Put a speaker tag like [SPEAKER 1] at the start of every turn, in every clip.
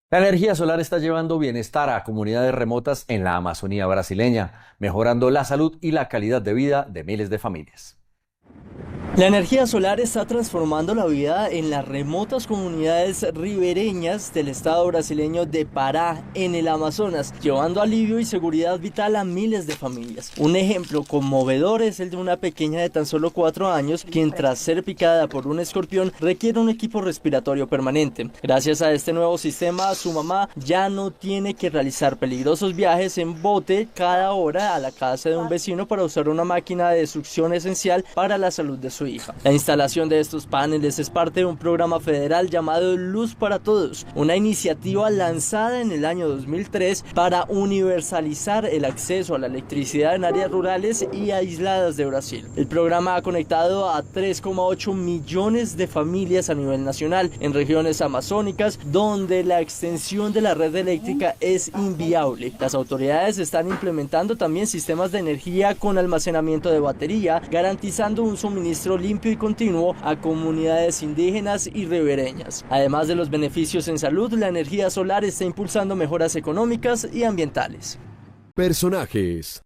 [SPEAKER 1] La energía solar está llevando bienestar a comunidades remotas en la Amazonía brasileña, mejorando la salud y la calidad de vida de miles de familias.
[SPEAKER 2] La energía solar está transformando la vida en las remotas comunidades ribereñas del estado brasileño de Pará, en el Amazonas, llevando alivio y seguridad vital a miles de familias. Un ejemplo conmovedor es el de una pequeña de tan solo 4 años, quien tras ser picada por un escorpión requiere un equipo respiratorio permanente. Gracias a este nuevo sistema, su mamá ya no tiene que realizar peligrosos viajes en bote cada hora a la casa de un vecino para usar una máquina de succión esencial para la salud de su hija. La instalación de estos paneles es parte de un programa federal llamado Luz para Todos, una iniciativa lanzada en el año 2003 para universalizar el acceso a la electricidad en áreas rurales y aisladas de Brasil. El programa ha conectado a 3,8 millones de familias a nivel nacional en regiones amazónicas donde la extensión de la red eléctrica es inviable. Las autoridades están implementando también sistemas de energía con almacenamiento de batería, garantizando un suministro limpio y continuo a comunidades indígenas y ribereñas. Además de los beneficios en salud, la energía solar está impulsando mejoras económicas y ambientales.
[SPEAKER 3] Personajes.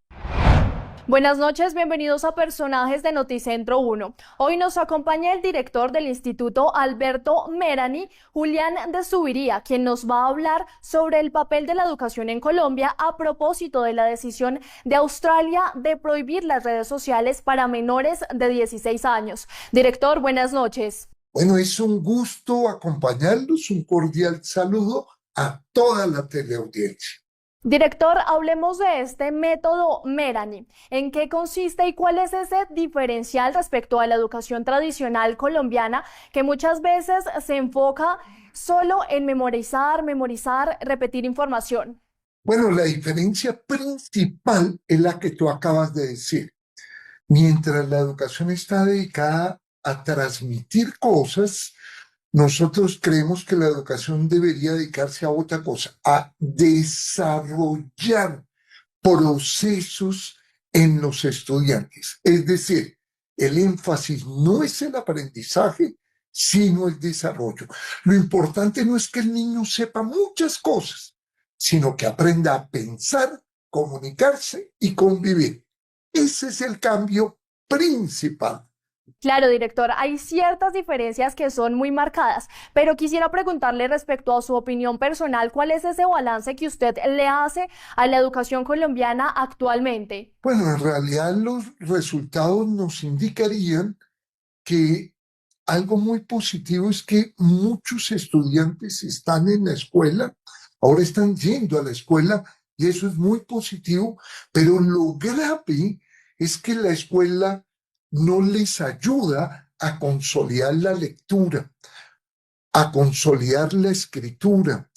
[SPEAKER 4] Buenas noches, bienvenidos a Personajes de Noticentro 1. Hoy nos acompaña el director del Instituto Alberto Merani, Julián de Zuviría, quien nos va a hablar sobre el papel de la educación en Colombia a propósito de la decisión de Australia de prohibir las redes sociales para menores de 16 años. Director, buenas noches.
[SPEAKER 5] Bueno, es un gusto acompañarlos, un cordial saludo a toda la teleaudiencia.
[SPEAKER 4] Director, hablemos de este método Merani. ¿En qué consiste y cuál es ese diferencial respecto a la educación tradicional colombiana que muchas veces se enfoca solo en memorizar, repetir información?
[SPEAKER 5] Bueno, la diferencia principal es la que tú acabas de decir. Mientras la educación está dedicada a transmitir cosas, nosotros creemos que la educación debería dedicarse a otra cosa, a desarrollar procesos en los estudiantes. Es decir, el énfasis no es el aprendizaje, sino el desarrollo. Lo importante no es que el niño sepa muchas cosas, sino que aprenda a pensar, comunicarse y convivir. Ese es el cambio principal.
[SPEAKER 4] Claro, director, hay ciertas diferencias que son muy marcadas, pero quisiera preguntarle respecto a su opinión personal, ¿cuál es ese balance que usted le hace a la educación colombiana actualmente?
[SPEAKER 5] Bueno, en realidad los resultados nos indicarían que algo muy positivo es que muchos estudiantes están en la escuela, ahora están yendo a la escuela y eso es muy positivo, pero lo grave es que la escuela no les ayuda a consolidar la lectura, a consolidar la escritura,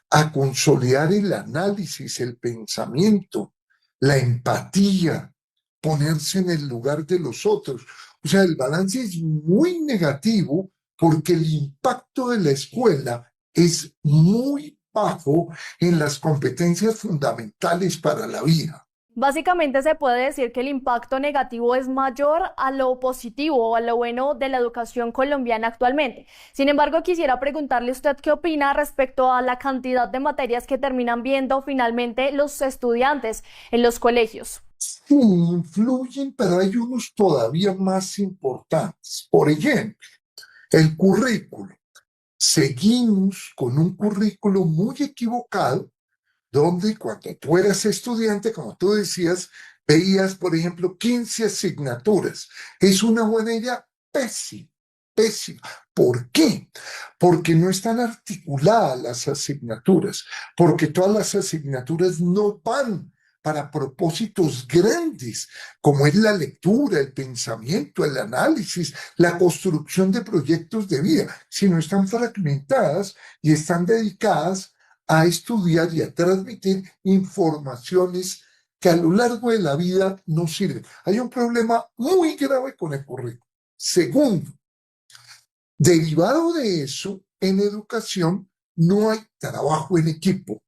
[SPEAKER 5] a consolidar el análisis, el pensamiento, la empatía, ponerse en el lugar de los otros. O sea, el balance es muy negativo porque el impacto de la escuela es muy bajo en las competencias fundamentales para la vida.
[SPEAKER 4] Básicamente se puede decir que el impacto negativo es mayor a lo positivo o a lo bueno de la educación colombiana actualmente. Sin embargo, quisiera preguntarle a usted qué opina respecto a la cantidad de materias que terminan viendo finalmente los estudiantes en los colegios.
[SPEAKER 5] Sí, influyen, pero hay unos todavía más importantes. Por ejemplo, el currículo. Seguimos con un currículo muy equivocado donde cuando tú eras estudiante, como tú decías, veías, por ejemplo, 15 asignaturas. Es una buena idea, pésima, pésima. ¿Por qué? Porque no están articuladas las asignaturas, porque todas las asignaturas no van para propósitos grandes, como es la lectura, el pensamiento, el análisis, la construcción de proyectos de vida, sino están fragmentadas y están dedicadas a estudiar y a transmitir informaciones que a lo largo de la vida nos sirven. Hay un problema muy grave con el currículo. Segundo, derivado de eso, en educación no hay trabajo en equipo.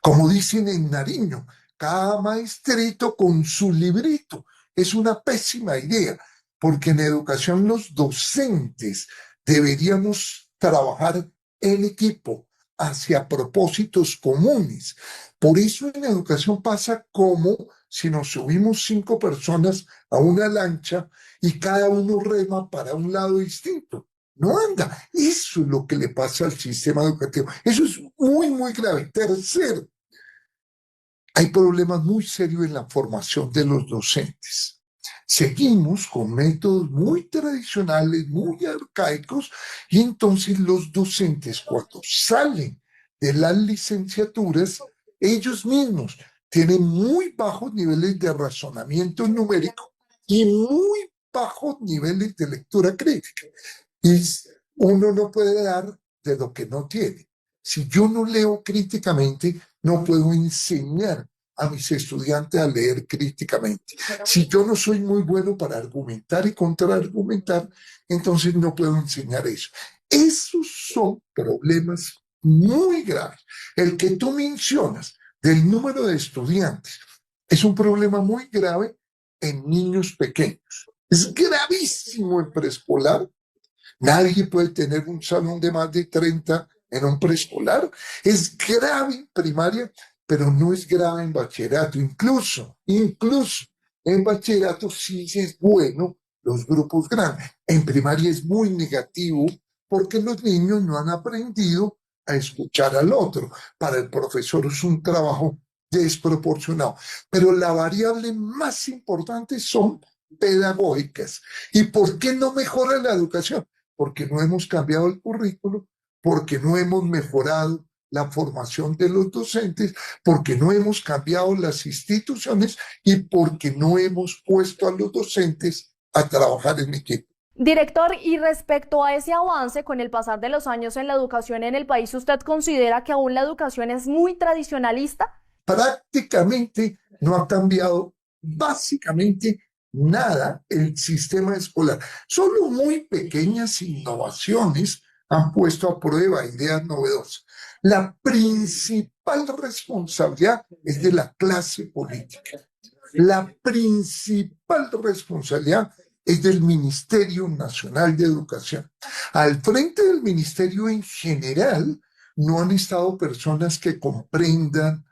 [SPEAKER 5] Como dicen en Nariño, cada maestrito con su librito. Es una pésima idea, porque en educación los docentes deberíamos trabajar en equipo, hacia propósitos comunes. Por eso en educación pasa como si nos subimos 5 personas a una lancha y cada uno rema para un lado distinto. No anda. Eso es lo que le pasa al sistema educativo. Eso es muy, muy grave. Tercero, hay problemas muy serios en la formación de los docentes. Seguimos con métodos muy tradicionales, muy arcaicos, y entonces los docentes, cuando salen de las licenciaturas, ellos mismos tienen muy bajos niveles de razonamiento numérico y muy bajos niveles de lectura crítica. Y uno no puede dar de lo que no tiene. Si yo no leo críticamente, no puedo enseñar a mis estudiantes a leer críticamente. Si yo no soy muy bueno para argumentar y contraargumentar, entonces no puedo enseñar eso. Esos son problemas muy graves. El que tú mencionas del número de estudiantes es un problema muy grave en niños pequeños. Es gravísimo en preescolar. Nadie puede tener un salón de más de 30 en un preescolar. Es grave en primaria, pero no es grave en bachillerato. Incluso en bachillerato sí es bueno los grupos grandes. En primaria es muy negativo porque los niños no han aprendido a escuchar al otro. Para el profesor es un trabajo desproporcionado. Pero la variable más importante son pedagógicas. ¿Y por qué no mejora la educación? Porque no hemos cambiado el currículo, porque no hemos mejorado la formación de los docentes, porque no hemos cambiado las instituciones y porque no hemos puesto a los docentes a trabajar en equipo.
[SPEAKER 4] Director, y respecto a ese avance con el pasar de los años en la educación en el país, ¿usted considera que aún la educación es muy tradicionalista?
[SPEAKER 5] Prácticamente no ha cambiado básicamente nada el sistema escolar. Solo muy pequeñas innovaciones han puesto a prueba ideas novedosas. La principal responsabilidad es de la clase política. La principal responsabilidad es del Ministerio Nacional de Educación. Al frente del ministerio en general no han estado personas que comprendan,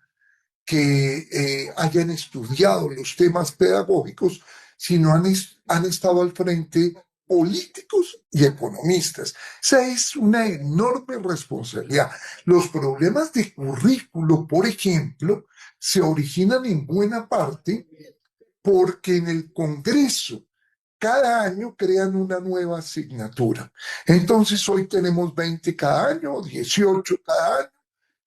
[SPEAKER 5] que hayan estudiado los temas pedagógicos, sino han estado al frente políticos y economistas. Esa es una enorme responsabilidad. Los problemas de currículo, por ejemplo, se originan en buena parte porque en el Congreso cada año crean una nueva asignatura. Entonces hoy tenemos 20 cada año, 18 cada año,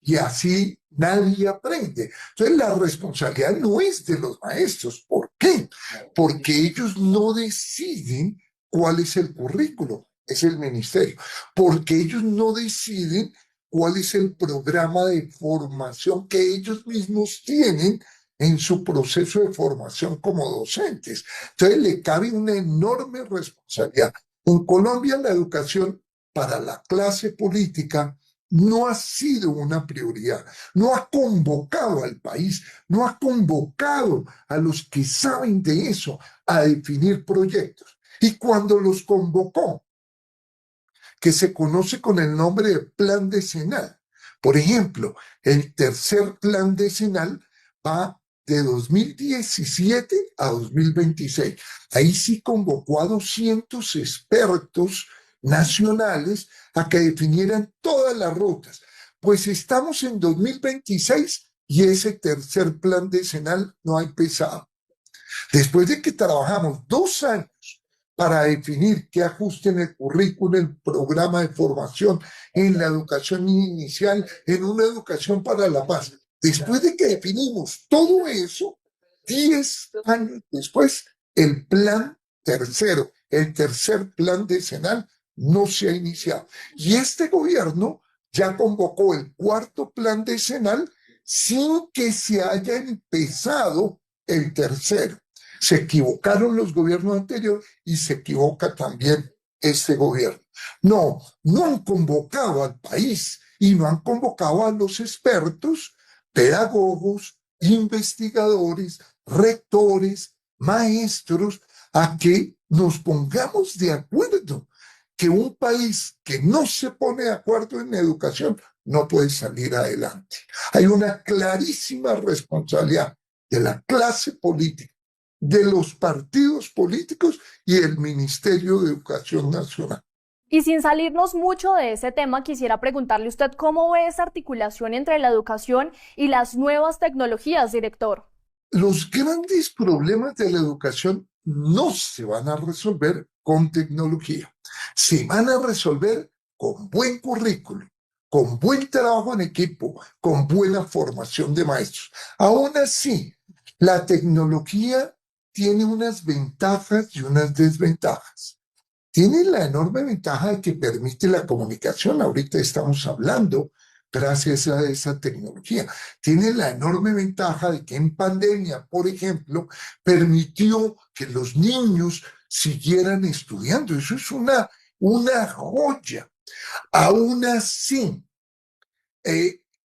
[SPEAKER 5] y así nadie aprende. Entonces la responsabilidad no es de los maestros. ¿Por qué? Porque ellos no deciden cuál es el currículo, es el ministerio. Porque ellos no deciden cuál es el programa de formación que ellos mismos tienen en su proceso de formación como docentes. Entonces le cabe una enorme responsabilidad. En Colombia la educación para la clase política no ha sido una prioridad, no ha convocado al país, no ha convocado a los que saben de eso a definir proyectos. Y cuando los convocó, que se conoce con el nombre de Plan Decenal, por ejemplo, el tercer Plan Decenal va de 2017 a 2026. Ahí sí convocó a 200 expertos nacionales a que definieran todas las rutas. Pues estamos en 2026 y ese tercer plan decenal no ha empezado. Después de que trabajamos 2 años para definir qué ajuste en el currículo, en el programa de formación, en la educación inicial, en una educación para la paz. Después de que definimos todo eso, 10 años después, el plan tercero, el tercer plan decenal, no se ha iniciado. Y este gobierno ya convocó el cuarto plan decenal sin que se haya empezado el tercero. Se equivocaron los gobiernos anteriores y se equivoca también este gobierno. No han convocado al país y no han convocado a los expertos, pedagogos, investigadores, rectores, maestros, a que nos pongamos de acuerdo. Que un país que no se pone de acuerdo en educación no puede salir adelante. Hay una clarísima responsabilidad de la clase política, de los partidos políticos y el Ministerio de Educación Nacional.
[SPEAKER 4] Y sin salirnos mucho de ese tema, quisiera preguntarle a usted cómo ve esa articulación entre la educación y las nuevas tecnologías, director.
[SPEAKER 5] Los grandes problemas de la educación no se van a resolver con tecnología, se van a resolver con buen currículo, con buen trabajo en equipo, con buena formación de maestros. Aún así, la tecnología tiene unas ventajas y unas desventajas. Tiene la enorme ventaja de que permite la comunicación. Ahorita estamos hablando gracias a esa tecnología. Tiene la enorme ventaja de que en pandemia, por ejemplo, permitió que los niños siguieran estudiando. Eso es una joya. Aún así,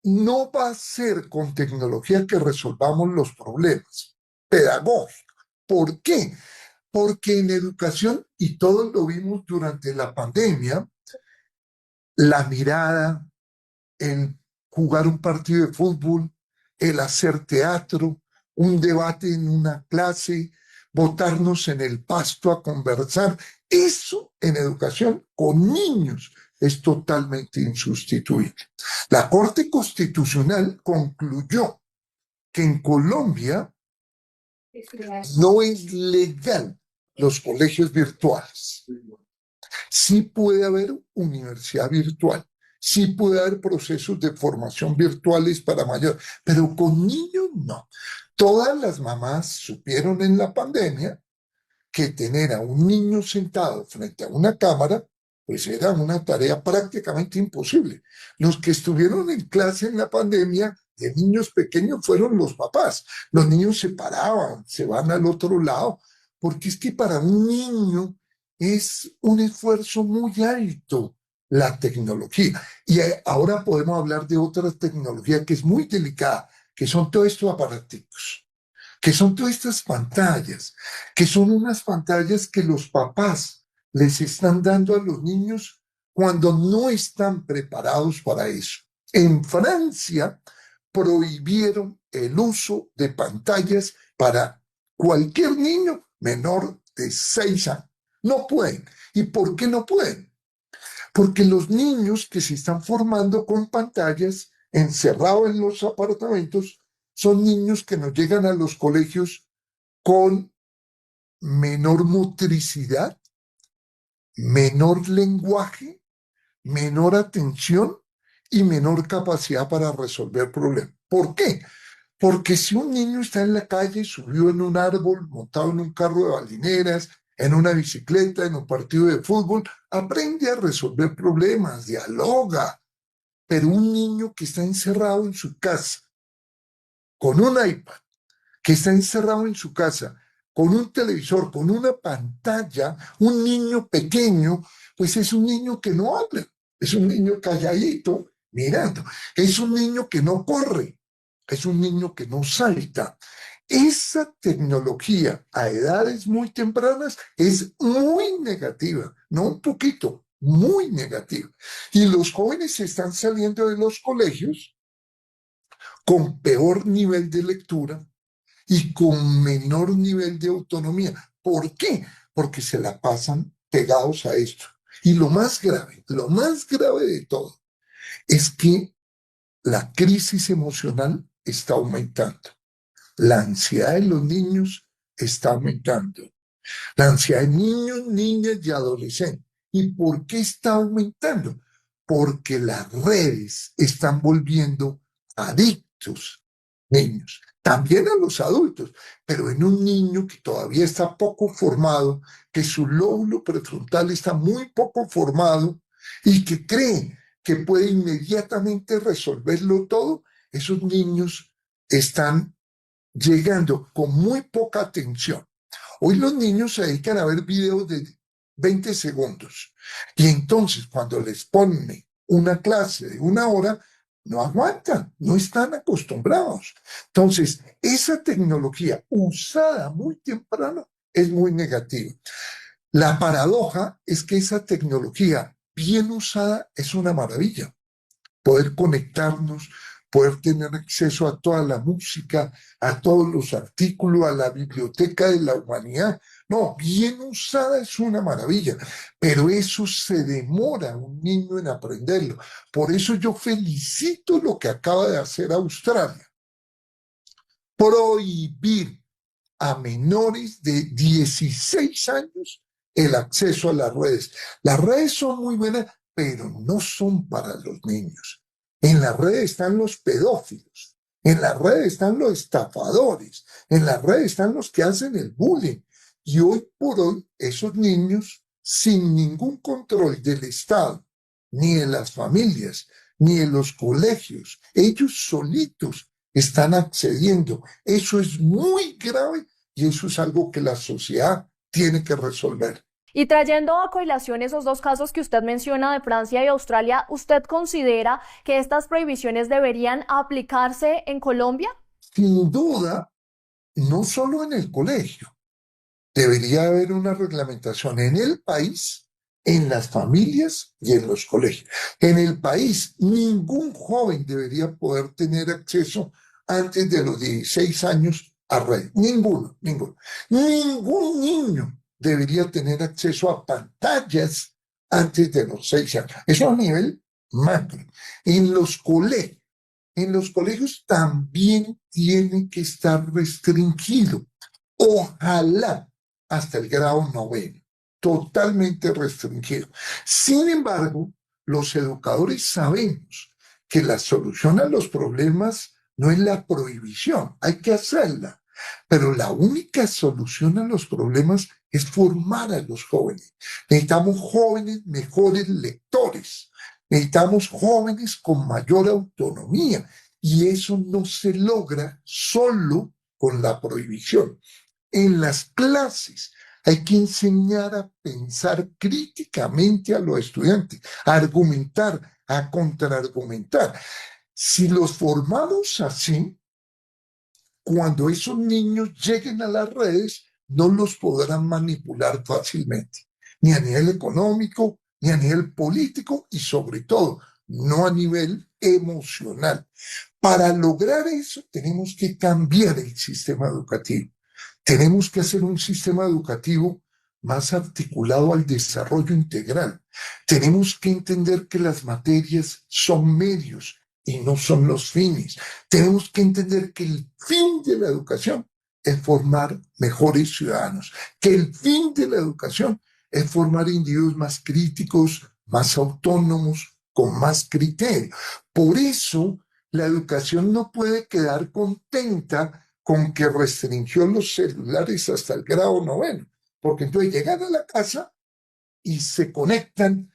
[SPEAKER 5] no va a ser con tecnología que resolvamos los problemas pedagógicos. ¿Por qué? Porque en educación, y todos lo vimos durante la pandemia, la mirada, el jugar un partido de fútbol, el hacer teatro, un debate en una clase, botarnos en el pasto a conversar, eso en educación con niños es totalmente insustituible. La Corte Constitucional concluyó que en Colombia no es legal los colegios virtuales. Sí puede haber universidad virtual, sí puede haber procesos de formación virtuales para mayores, pero con niños no. Todas las mamás supieron en la pandemia que tener a un niño sentado frente a una cámara, pues era una tarea prácticamente imposible. Los que estuvieron en clase en la pandemia de niños pequeños fueron los papás. Los niños se paraban, se van al otro lado, porque es que para un niño es un esfuerzo muy alto la tecnología. Y ahora podemos hablar de otra tecnología que es muy delicada, que son todos estos aparaticos, que son todas estas pantallas, que son unas pantallas que los papás les están dando a los niños cuando no están preparados para eso. En Francia prohibieron el uso de pantallas para cualquier niño menor de 6 años. No pueden. ¿Y por qué no pueden? Porque los niños que se están formando con pantallas encerrados en los apartamentos son niños que no llegan a los colegios con menor motricidad, menor lenguaje, menor atención y menor capacidad para resolver problemas. ¿Por qué? Porque si un niño está en la calle, subió en un árbol, montado en un carro de balineras, en una bicicleta, en un partido de fútbol, aprende a resolver problemas, dialoga. Pero un niño que está encerrado en su casa, con un iPad, que está encerrado en su casa, con un televisor, con una pantalla, un niño pequeño, pues es un niño que no habla, es un niño calladito, mirando, es un niño que no corre, es un niño que no salta. Esa tecnología a edades muy tempranas es muy negativa, no un poquito, muy negativa. Y los jóvenes están saliendo de los colegios con peor nivel de lectura y con menor nivel de autonomía. ¿Por qué? Porque se la pasan pegados a esto. Y lo más grave de todo, es que la crisis emocional está aumentando. La ansiedad de los niños está aumentando. La ansiedad de niños, niñas y adolescentes. ¿Y por qué está aumentando? Porque las redes están volviendo adictos niños, también a los adultos, pero en un niño que todavía está poco formado, que su lóbulo prefrontal está muy poco formado y que cree que puede inmediatamente resolverlo todo, esos niños están llegando con muy poca atención. Hoy los niños se dedican a ver videos de 20 segundos y entonces cuando les ponen una clase de 1 hora, no aguantan, no están acostumbrados. Entonces, esa tecnología usada muy temprano es muy negativa. La paradoja es que esa tecnología bien usada es una maravilla. poder conectarnos, poder tener acceso a toda la música, a todos los artículos, a la biblioteca de la humanidad. No, bien usada es una maravilla, pero eso se demora un niño en aprenderlo. Por eso yo felicito lo que acaba de hacer Australia. Prohibir a menores de 16 años el acceso a las redes. Las redes son muy buenas, pero no son para los niños. En las redes están los pedófilos, en las redes están los estafadores, en las redes están los que hacen el bullying. Y hoy por hoy, esos niños, sin ningún control del Estado, ni de las familias, ni de los colegios, ellos solitos están accediendo. Eso es muy grave y eso es algo que la sociedad tiene que resolver.
[SPEAKER 4] Y trayendo a colación esos dos casos que usted menciona de Francia y Australia, ¿usted considera que estas prohibiciones deberían aplicarse en Colombia?
[SPEAKER 5] Sin duda, no solo en el colegio. Debería haber una reglamentación en el país, en las familias y en los colegios. En el país, ningún joven debería poder tener acceso antes de los 16 años a red. Ninguno. Ningún niño debería tener acceso a pantallas antes de los 6 años. Eso a nivel macro. En los colegios también tiene que estar restringido. Ojalá hasta el grado 9, totalmente restringido. Sin embargo, los educadores sabemos que la solución a los problemas no es la prohibición, hay que hacerla. Pero la única solución a los problemas es formar a los jóvenes. Necesitamos jóvenes mejores lectores, necesitamos jóvenes con mayor autonomía y eso no se logra solo con la prohibición. En las clases hay que enseñar a pensar críticamente a los estudiantes, a argumentar, a contraargumentar. Si los formamos así, cuando esos niños lleguen a las redes, no los podrán manipular fácilmente, ni a nivel económico, ni a nivel político y sobre todo, no a nivel emocional. Para lograr eso, tenemos que cambiar el sistema educativo. Tenemos que hacer un sistema educativo más articulado al desarrollo integral. Tenemos que entender que las materias son medios y no son los fines. Tenemos que entender que el fin de la educación es formar mejores ciudadanos, que el fin de la educación es formar individuos más críticos, más autónomos, con más criterio. Por eso, la educación no puede quedar contenta con que restringió los celulares hasta el grado 9, porque entonces llegan a la casa y se conectan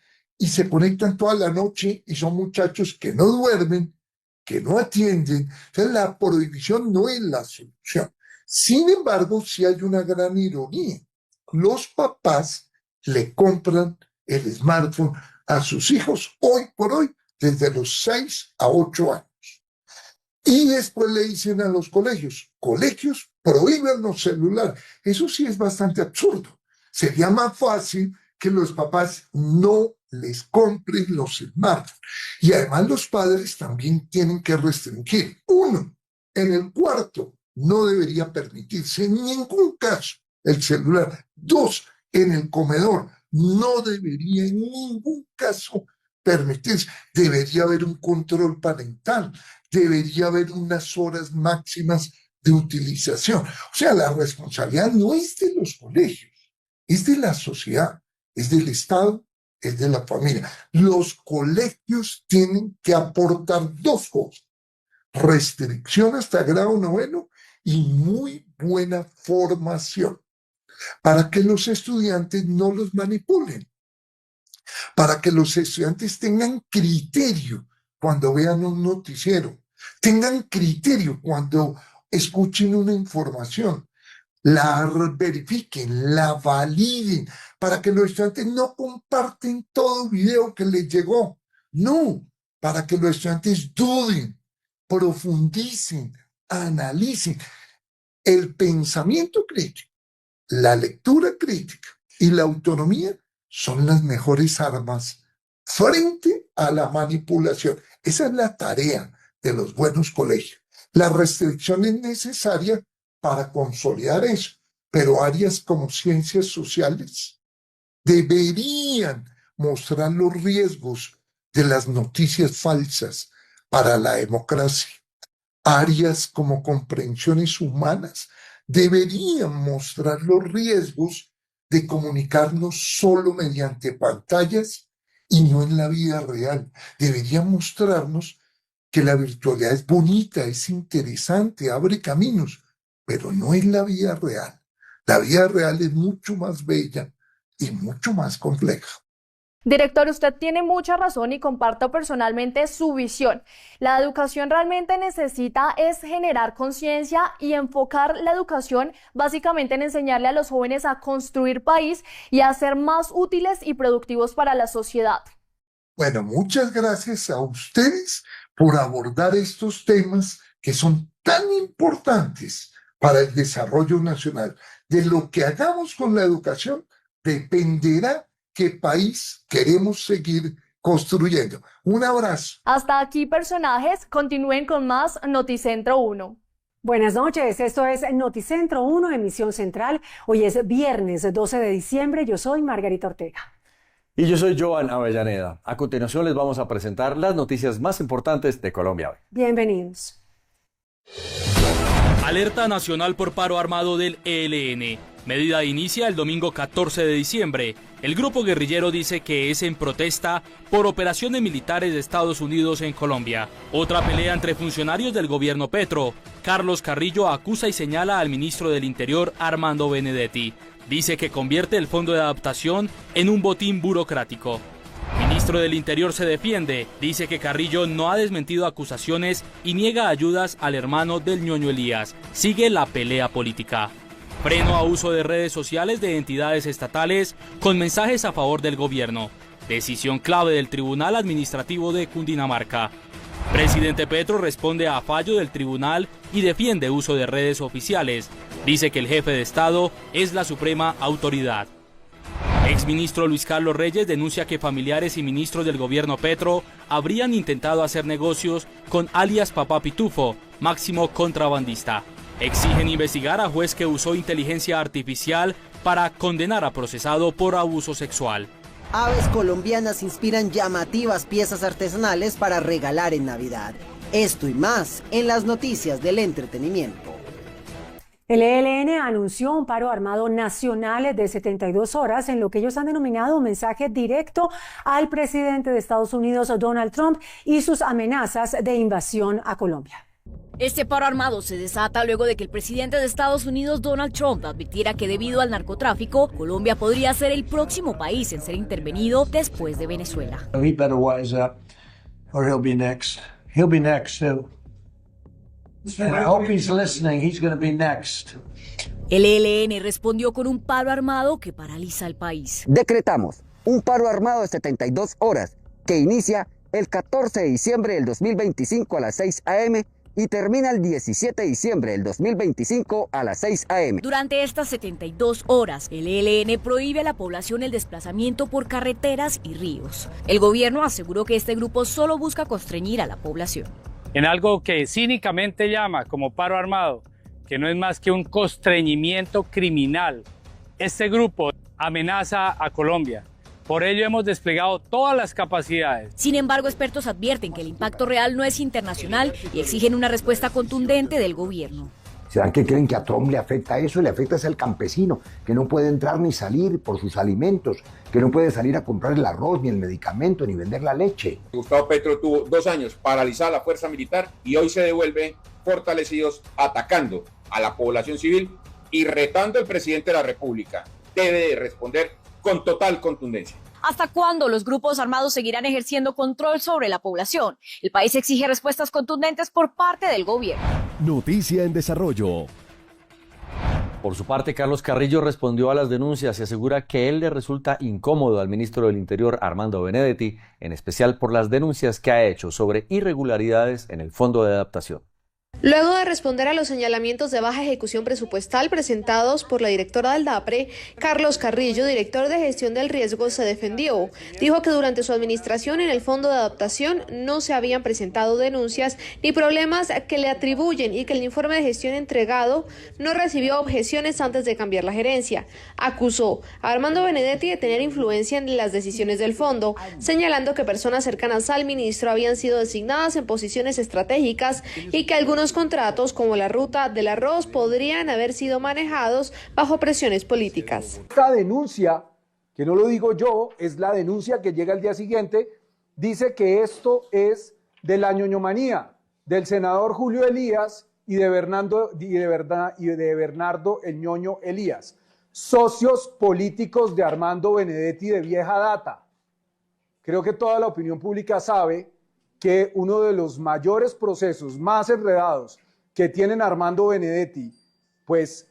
[SPEAKER 5] toda la noche y son muchachos que no duermen, que no atienden. Entonces la prohibición no es la solución. Sin embargo, sí hay una gran ironía. Los papás le compran el smartphone a sus hijos hoy por hoy desde los 6 a 8 años. Y después le dicen a los colegios, prohíben los celulares. Eso sí es bastante absurdo. Sería más fácil que los papás no les compren los smartphones. Y además los padres también tienen que restringir. 1, en el cuarto no debería permitirse en ningún caso el celular. 2, en el comedor no debería en ningún caso permitirse. Debería haber un control parental, debería haber unas horas máximas de utilización. O sea, la responsabilidad no es de los colegios, es de la sociedad, es del Estado, es de la familia. Los colegios tienen que aportar 2 cosas: restricción hasta grado 9 y muy buena formación para que los estudiantes no los manipulen, para que los estudiantes tengan criterio cuando vean un noticiero, tengan criterio cuando escuchen una información, la verifiquen, la validen, para que los estudiantes no comparten todo video que les llegó. No, para que los estudiantes duden, profundicen, analicen. El pensamiento crítico, la lectura crítica y la autonomía son las mejores armas frente a la manipulación. Esa es la tarea de los buenos colegios. La restricción es necesaria para consolidar eso, pero áreas como ciencias sociales deberían mostrar los riesgos de las noticias falsas para la democracia. Áreas como comprensiones humanas deberían mostrar los riesgos de comunicarnos solo mediante pantallas y no en la vida real. Deberían mostrarnos que la virtualidad es bonita, es interesante, abre caminos, pero no es la vida real. La vida real es mucho más bella y mucho más compleja.
[SPEAKER 4] Director, usted tiene mucha razón y comparto personalmente su visión. La educación realmente necesita es generar conciencia y enfocar la educación básicamente en enseñarle a los jóvenes a construir país y a ser más útiles y productivos para la sociedad.
[SPEAKER 5] Bueno, muchas gracias a ustedes por abordar estos temas que son tan importantes para el desarrollo nacional. De lo que hagamos con la educación dependerá qué país queremos seguir construyendo. Un abrazo.
[SPEAKER 4] Hasta aquí, personajes. Continúen con más Noticentro 1.
[SPEAKER 6] Buenas noches, esto es Noticentro 1, emisión central. Hoy es viernes 12 de diciembre, yo soy Margarita Ortega.
[SPEAKER 1] Y yo soy Joan Avellaneda. A continuación les vamos a presentar las noticias más importantes de Colombia hoy.
[SPEAKER 6] Bienvenidos.
[SPEAKER 7] Alerta nacional por paro armado del ELN. Medida inicia el domingo 14 de diciembre. El grupo guerrillero dice que es en protesta por operaciones militares de Estados Unidos en Colombia. Otra pelea entre funcionarios del gobierno Petro. Carlos Carrillo acusa y señala al ministro del Interior, Armando Benedetti. Dice que convierte el fondo de adaptación en un botín burocrático. El ministro del Interior se defiende, dice que Carrillo no ha desmentido acusaciones y niega ayudas al hermano del ñoño Elías. Sigue la pelea política. Freno a uso de redes sociales de entidades estatales con mensajes a favor del gobierno. Decisión clave del Tribunal Administrativo de Cundinamarca. Presidente Petro responde a fallo del tribunal y defiende uso de redes oficiales. Dice que el jefe de Estado es la suprema autoridad. Exministro Luis Carlos Reyes denuncia que familiares y ministros del gobierno Petro habrían intentado hacer negocios con alias Papá Pitufo, máximo contrabandista. Exigen investigar a juez que usó inteligencia artificial para condenar a procesado por abuso sexual.
[SPEAKER 8] Aves colombianas inspiran llamativas piezas artesanales para regalar en Navidad. Esto y más en las noticias del entretenimiento.
[SPEAKER 6] El ELN anunció un paro armado nacional de 72 horas en lo que ellos han denominado un mensaje directo al presidente de Estados Unidos, Donald Trump, y sus amenazas de invasión a Colombia.
[SPEAKER 9] Este paro armado se desata luego de que el presidente de Estados Unidos, Donald Trump, advirtiera que debido al narcotráfico, Colombia podría ser el próximo país en ser intervenido después de Venezuela.
[SPEAKER 10] He better wise up or he'll be next. He'll be next too. And I hope he's listening. He's going to be next.
[SPEAKER 9] El ELN respondió con un paro armado que paraliza el país.
[SPEAKER 8] Decretamos un paro armado de 72 horas que inicia el 14 de diciembre del 2025 a las 6 a.m. y termina el 17 de diciembre del 2025 a las 6 a.m.
[SPEAKER 9] Durante estas 72 horas, el ELN prohíbe a la población el desplazamiento por carreteras y ríos. El gobierno aseguró que este grupo solo busca constreñir a la población.
[SPEAKER 11] En algo que cínicamente llama como paro armado, que no es más que un constreñimiento criminal. Este grupo amenaza a Colombia. Por ello hemos desplegado todas las capacidades.
[SPEAKER 9] Sin embargo, expertos advierten que el impacto real no es internacional y exigen una respuesta contundente del gobierno.
[SPEAKER 12] ¿Será que creen que a Trump le afecta eso? Le afecta es al campesino, que no puede entrar ni salir por sus alimentos, que no puede salir a comprar el arroz, ni el medicamento, ni vender la leche.
[SPEAKER 13] Gustavo Petro tuvo 2 años paralizada la fuerza militar y hoy se devuelve fortalecidos atacando a la población civil y retando al presidente de la República. Debe de responder con total contundencia.
[SPEAKER 9] ¿Hasta cuándo los grupos armados seguirán ejerciendo control sobre la población? El país exige respuestas contundentes por parte del gobierno.
[SPEAKER 3] Noticia en desarrollo.
[SPEAKER 1] Por su parte, Carlos Carrillo respondió a las denuncias y asegura que él le resulta incómodo al ministro del Interior, Armando Benedetti, en especial por las denuncias que ha hecho sobre irregularidades en el Fondo de Adaptación.
[SPEAKER 14] Luego de responder a los señalamientos de baja ejecución presupuestal presentados por la directora del DAPRE, Carlos Carrillo, director de gestión del riesgo, se defendió. Dijo que durante su administración en el Fondo de Adaptación no se habían presentado denuncias ni problemas que le atribuyen y que el informe de gestión entregado no recibió objeciones antes de cambiar la gerencia. Acusó a Armando Benedetti de tener influencia en las decisiones del fondo, señalando que personas cercanas al ministro habían sido designadas en posiciones estratégicas y que algunos contratos como la ruta del arroz podrían haber sido manejados bajo presiones políticas.
[SPEAKER 15] Esta denuncia, que no lo digo yo, es la denuncia que llega al día siguiente, dice que esto es de la ñoñomanía del senador Julio Elías y de Bernardo el ñoño Elías, socios políticos de Armando Benedetti de vieja data. Creo que toda la opinión pública sabe que uno de los mayores procesos más enredados que tienen Armando Benedetti, pues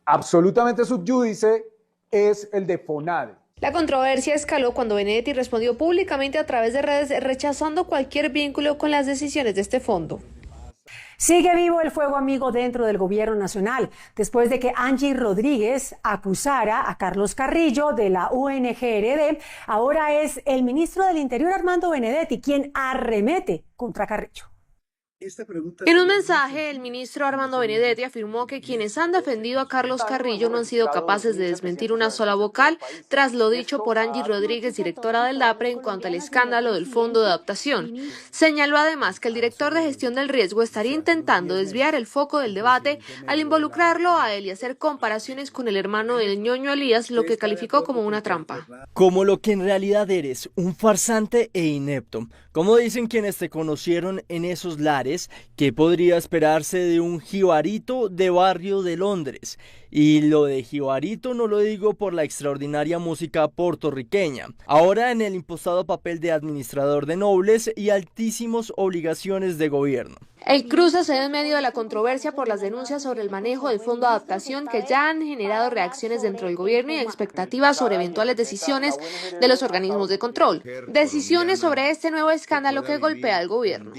[SPEAKER 15] absolutamente sub iudice, es el de FONADE.
[SPEAKER 14] La controversia escaló cuando Benedetti respondió públicamente a través de redes rechazando cualquier vínculo con las decisiones de este fondo.
[SPEAKER 6] Sigue vivo el fuego amigo dentro del gobierno nacional, después de que Angie Rodríguez acusara a Carlos Carrillo de la UNGRD. Ahora es el ministro del Interior, Armando Benedetti, quien arremete contra Carrillo.
[SPEAKER 14] En un mensaje, el ministro Armando Benedetti afirmó que quienes han defendido a Carlos Carrillo no han sido capaces de desmentir una sola vocal tras lo dicho por Angie Rodríguez, directora del DAPRE, en cuanto al escándalo del Fondo de Adaptación. Señaló además que el director de gestión del riesgo estaría intentando desviar el foco del debate al involucrarlo a él y hacer comparaciones con el hermano del ñoño Elías, lo que calificó como una trampa.
[SPEAKER 2] Como lo que en realidad eres, un farsante e inepto. Como dicen quienes te conocieron en esos lares, ¿qué podría esperarse de un jibarito de barrio de Londres? Y lo de jibarito no lo digo por la extraordinaria música puertorriqueña. Ahora en el impostado papel de administrador de nobles y altísimas obligaciones de gobierno.
[SPEAKER 14] El cruce se da en medio de la controversia por las denuncias sobre el manejo del Fondo de Adaptación que ya han generado reacciones dentro del gobierno y expectativas sobre eventuales decisiones de los organismos de control. Decisiones sobre este nuevo escándalo que golpea al gobierno.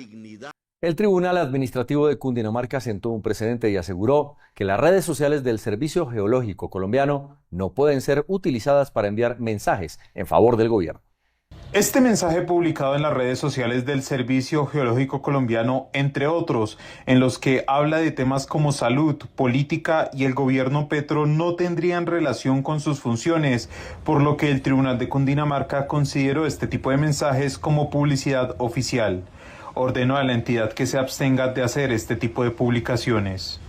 [SPEAKER 1] El Tribunal Administrativo de Cundinamarca sentó un precedente y aseguró que las redes sociales del Servicio Geológico Colombiano no pueden ser utilizadas para enviar mensajes en favor del gobierno.
[SPEAKER 16] Este mensaje publicado en las redes sociales del Servicio Geológico Colombiano, entre otros, en los que habla de temas como salud, política y el gobierno Petro, no tendrían relación con sus funciones, por lo que el Tribunal de Cundinamarca consideró este tipo de mensajes como publicidad oficial. Ordenó a la entidad que se abstenga de hacer este tipo de publicaciones.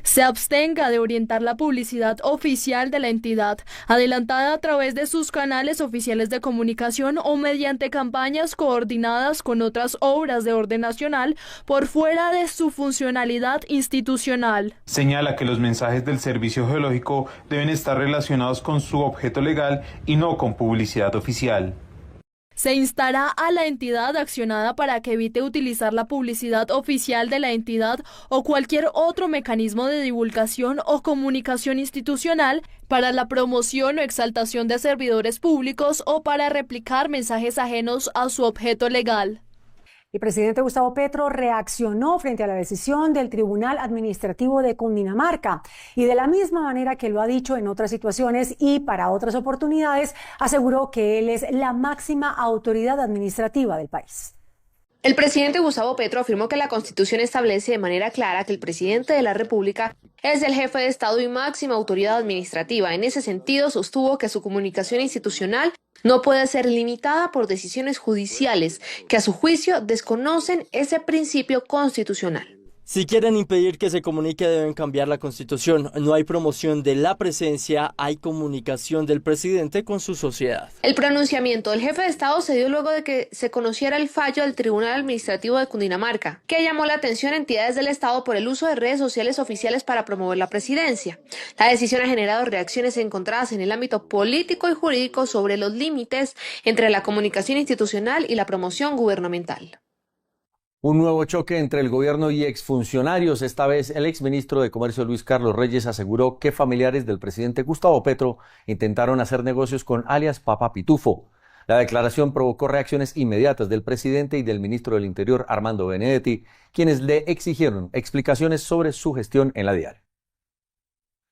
[SPEAKER 4] Se abstenga de orientar la publicidad oficial de la entidad, adelantada a través de sus canales oficiales de comunicación o mediante campañas coordinadas con otras obras de orden nacional por fuera de su funcionalidad institucional.
[SPEAKER 16] Señala que los mensajes del Servicio Geológico deben estar relacionados con su objeto legal y no con publicidad oficial.
[SPEAKER 4] Se instará a la entidad accionada para que evite utilizar la publicidad oficial de la entidad o cualquier otro mecanismo de divulgación o comunicación institucional para la promoción o exaltación de servidores públicos o para replicar mensajes ajenos a su objeto legal.
[SPEAKER 6] El presidente Gustavo Petro reaccionó frente a la decisión del Tribunal Administrativo de Cundinamarca y de la misma manera que lo ha dicho en otras situaciones y para otras oportunidades, aseguró que él es la máxima autoridad administrativa del país.
[SPEAKER 14] El presidente Gustavo Petro afirmó que la Constitución establece de manera clara que el presidente de la República es el jefe de Estado y máxima autoridad administrativa. En ese sentido, sostuvo que su comunicación institucional no puede ser limitada por decisiones judiciales que a su juicio desconocen ese principio constitucional.
[SPEAKER 2] Si quieren impedir que se comunique, deben cambiar la Constitución. No hay promoción de la presencia, hay comunicación del presidente con su sociedad.
[SPEAKER 14] El pronunciamiento del jefe de Estado se dio luego de que se conociera el fallo del Tribunal Administrativo de Cundinamarca, que llamó la atención a entidades del Estado por el uso de redes sociales oficiales para promover la presidencia. La decisión ha generado reacciones encontradas en el ámbito político y jurídico sobre los límites entre la comunicación institucional y la promoción gubernamental.
[SPEAKER 1] Un nuevo choque entre el gobierno y exfuncionarios. Esta vez el exministro de Comercio Luis Carlos Reyes aseguró que familiares del presidente Gustavo Petro intentaron hacer negocios con alias Papa Pitufo. La declaración provocó reacciones inmediatas del presidente y del ministro del Interior, Armando Benedetti, quienes le exigieron explicaciones sobre su gestión en la DIAN.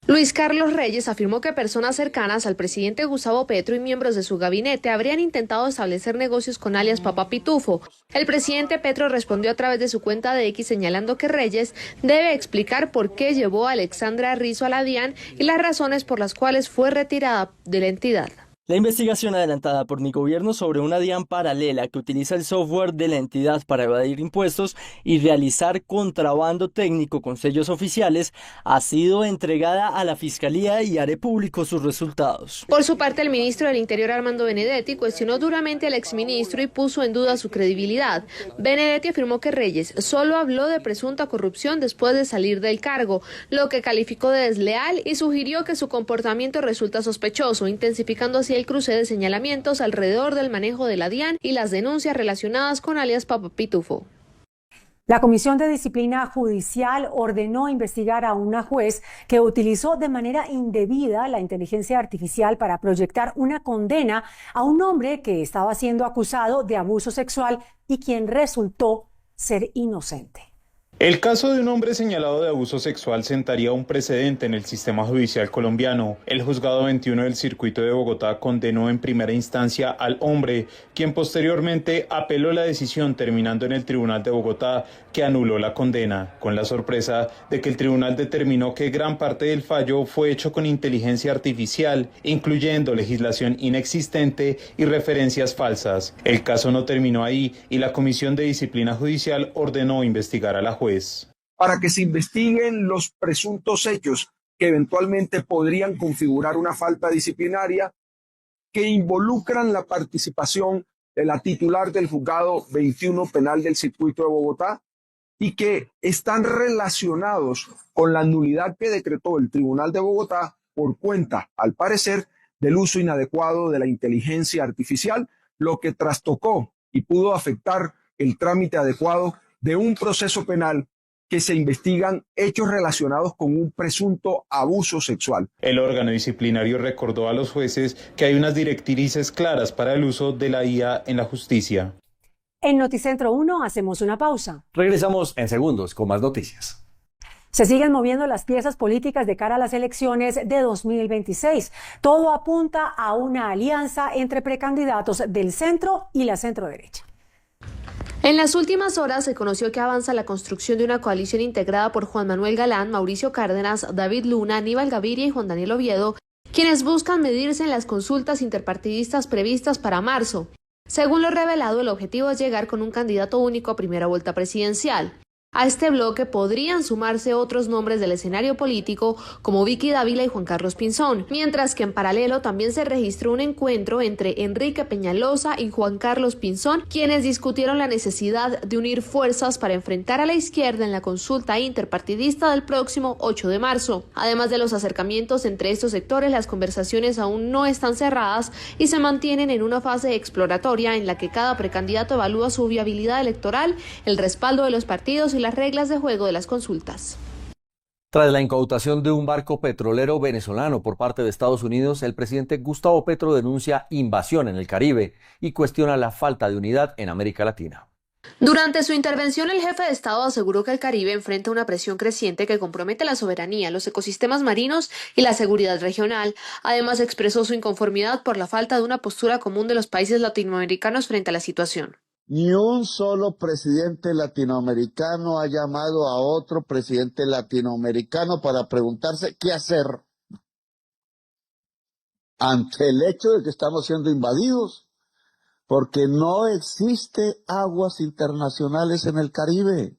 [SPEAKER 14] Luis Carlos Reyes afirmó que personas cercanas al presidente Gustavo Petro y miembros de su gabinete habrían intentado establecer negocios con alias Papá Pitufo. El presidente Petro respondió a través de su cuenta de X señalando que Reyes debe explicar por qué llevó a Alexandra Rizzo a la DIAN y las razones por las cuales fue retirada de la entidad.
[SPEAKER 2] La investigación adelantada por mi gobierno sobre una DIAN paralela que utiliza el software de la entidad para evadir impuestos y realizar contrabando técnico con sellos oficiales ha sido entregada a la Fiscalía y haré públicos sus resultados.
[SPEAKER 14] Por su parte, el ministro del Interior, Armando Benedetti, cuestionó duramente al exministro y puso en duda su credibilidad. Benedetti afirmó que Reyes solo habló de presunta corrupción después de salir del cargo, lo que calificó de desleal y sugirió que su comportamiento resulta sospechoso, intensificando así el cruce de señalamientos alrededor del manejo de la DIAN y las denuncias relacionadas con alias Papá Pitufo.
[SPEAKER 6] La Comisión de Disciplina Judicial ordenó investigar a una juez que utilizó de manera indebida la inteligencia artificial para proyectar una condena a un hombre que estaba siendo acusado de abuso sexual y quien resultó ser inocente.
[SPEAKER 16] El caso de un hombre señalado de abuso sexual sentaría un precedente en el sistema judicial colombiano. El juzgado 21 del circuito de Bogotá condenó en primera instancia al hombre, quien posteriormente apeló la decisión terminando en el Tribunal de Bogotá, que anuló la condena, con la sorpresa de que el tribunal determinó que gran parte del fallo fue hecho con inteligencia artificial, incluyendo legislación inexistente y referencias falsas. El caso no terminó ahí y la Comisión de Disciplina Judicial ordenó investigar a la juez.
[SPEAKER 17] Para que se investiguen los presuntos hechos que eventualmente podrían configurar una falta disciplinaria que involucran la participación de la titular del juzgado 21 penal del circuito de Bogotá y que están relacionados con la nulidad que decretó el Tribunal de Bogotá por cuenta, al parecer, del uso inadecuado de la inteligencia artificial, lo que trastocó y pudo afectar el trámite adecuado de un proceso penal que se investigan hechos relacionados con un presunto abuso sexual.
[SPEAKER 16] El órgano disciplinario recordó a los jueces que hay unas directrices claras para el uso de la IA en la justicia.
[SPEAKER 6] En Noticentro 1 hacemos una pausa.
[SPEAKER 1] Regresamos en segundos con más noticias.
[SPEAKER 6] Se siguen moviendo las piezas políticas de cara a las elecciones de 2026. Todo apunta a una alianza entre precandidatos del centro y la centroderecha.
[SPEAKER 14] En las últimas horas se conoció que avanza la construcción de una coalición integrada por Juan Manuel Galán, Mauricio Cárdenas, David Luna, Aníbal Gaviria y Juan Daniel Oviedo, quienes buscan medirse en las consultas interpartidistas previstas para marzo. Según lo revelado, el objetivo es llegar con un candidato único a primera vuelta presidencial. A este bloque podrían sumarse otros nombres del escenario político como Vicky Dávila y Juan Carlos Pinzón, mientras que en paralelo también se registró un encuentro entre Enrique Peñalosa y Juan Carlos Pinzón, quienes discutieron la necesidad de unir fuerzas para enfrentar a la izquierda en la consulta interpartidista del próximo 8 de marzo. Además de los acercamientos entre estos sectores, las conversaciones aún no están cerradas y se mantienen en una fase exploratoria en la que cada precandidato evalúa su viabilidad electoral, el respaldo de los partidos y las reglas de juego de las consultas.
[SPEAKER 1] Tras la incautación de un barco petrolero venezolano por parte de Estados Unidos, el presidente Gustavo Petro denuncia invasión en el Caribe y cuestiona la falta de unidad en América Latina.
[SPEAKER 14] Durante su intervención, el jefe de Estado aseguró que el Caribe enfrenta una presión creciente que compromete la soberanía, los ecosistemas marinos y la seguridad regional. Además, expresó su inconformidad por la falta de una postura común de los países latinoamericanos frente a la situación.
[SPEAKER 18] Ni un solo presidente latinoamericano ha llamado a otro presidente latinoamericano para preguntarse qué hacer ante el hecho de que estamos siendo invadidos, porque no existe aguas internacionales en el Caribe.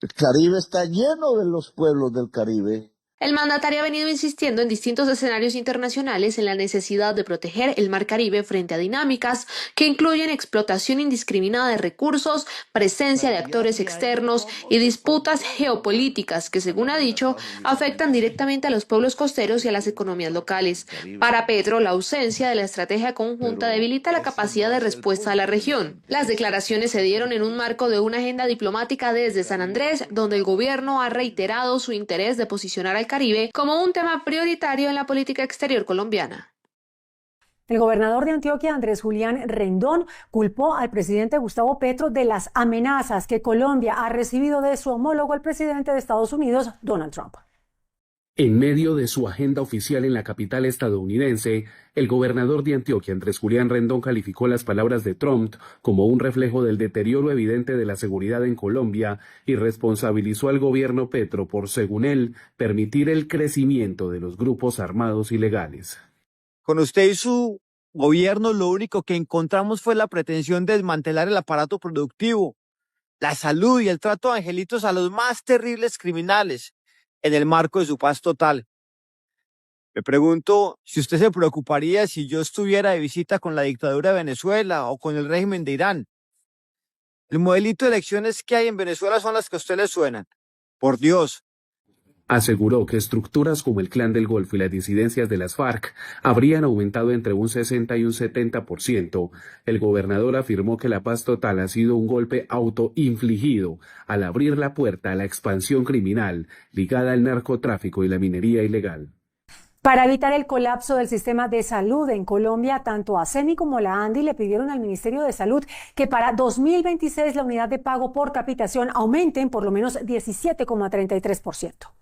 [SPEAKER 18] El Caribe está lleno de los pueblos del Caribe.
[SPEAKER 14] El mandatario ha venido insistiendo en distintos escenarios internacionales en la necesidad de proteger el Mar Caribe frente a dinámicas que incluyen explotación indiscriminada de recursos, presencia de actores externos y disputas geopolíticas que, según ha dicho, afectan directamente a los pueblos costeros y a las economías locales. Para Petro, la ausencia de la estrategia conjunta debilita la capacidad de respuesta de la región. Las declaraciones se dieron en un marco de una agenda diplomática desde San Andrés, donde el gobierno ha reiterado su interés de posicionar al Caribe como un tema prioritario en la política exterior colombiana.
[SPEAKER 6] El gobernador de Antioquia, Andrés Julián Rendón, culpó al presidente Gustavo Petro de las amenazas que Colombia ha recibido de su homólogo, el presidente de Estados Unidos, Donald Trump.
[SPEAKER 19] En medio de su agenda oficial en la capital estadounidense, el gobernador de Antioquia, Andrés Julián Rendón, calificó las palabras de Trump como un reflejo del deterioro evidente de la seguridad en Colombia y responsabilizó al gobierno Petro por, según él, permitir el crecimiento de los grupos armados ilegales.
[SPEAKER 20] Con usted y su gobierno lo único que encontramos fue la pretensión de desmantelar el aparato productivo, la salud y el trato de angelitos a los más terribles criminales en el marco de su paz total. Me pregunto si usted se preocuparía si yo estuviera de visita con la dictadura de Venezuela o con el régimen de Irán. El modelito de elecciones que hay en Venezuela son las que a usted le suenan. Por Dios.
[SPEAKER 19] Aseguró que estructuras como el Clan del Golfo y las disidencias de las FARC habrían aumentado entre un 60 y un 70%. El gobernador afirmó que la paz total ha sido un golpe autoinfligido al abrir la puerta a la expansión criminal ligada al narcotráfico y la minería ilegal.
[SPEAKER 6] Para evitar el colapso del sistema de salud en Colombia, tanto ASEMI como la ANDI le pidieron al Ministerio de Salud que para 2026 la unidad de pago por capitación aumente en por lo menos 17,33%.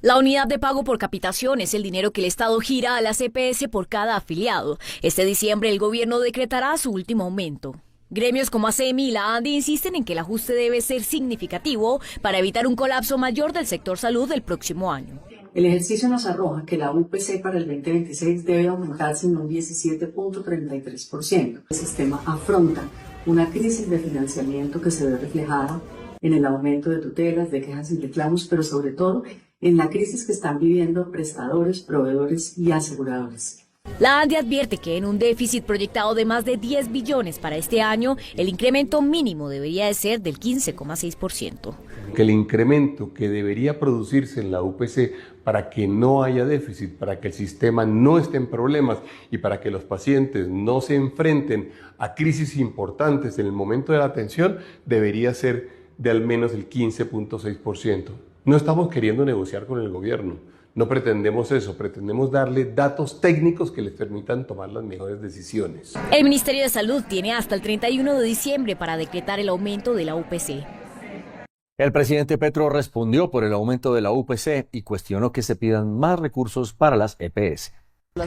[SPEAKER 9] La unidad de pago por capitación es el dinero que el Estado gira a las EPS por cada afiliado. Este diciembre el gobierno decretará su último aumento. Gremios como ASEMI y la ANDI insisten en que el ajuste debe ser significativo para evitar un colapso mayor del sector salud el próximo año.
[SPEAKER 21] El ejercicio nos arroja que la UPC para el 2026 debe aumentarse en un 17,33%. El sistema afronta una crisis de financiamiento que se ve reflejada en el aumento de tutelas, de quejas y reclamos, pero sobre todo en la crisis que están viviendo prestadores, proveedores y aseguradores.
[SPEAKER 9] La ANDI advierte que en un déficit proyectado de más de 10 billones para este año, el incremento mínimo debería de ser del 15,6%.
[SPEAKER 22] Que el incremento que debería producirse en la UPC para que no haya déficit, para que el sistema no esté en problemas y para que los pacientes no se enfrenten a crisis importantes en el momento de la atención, debería ser de al menos el 15,6%. No estamos queriendo negociar con el gobierno, no pretendemos eso, pretendemos darle datos técnicos que les permitan tomar las mejores decisiones.
[SPEAKER 9] El Ministerio de Salud tiene hasta el 31 de diciembre para decretar el aumento de la UPC.
[SPEAKER 1] El presidente Petro respondió por el aumento de la UPC y cuestionó que se pidan más recursos para las EPS.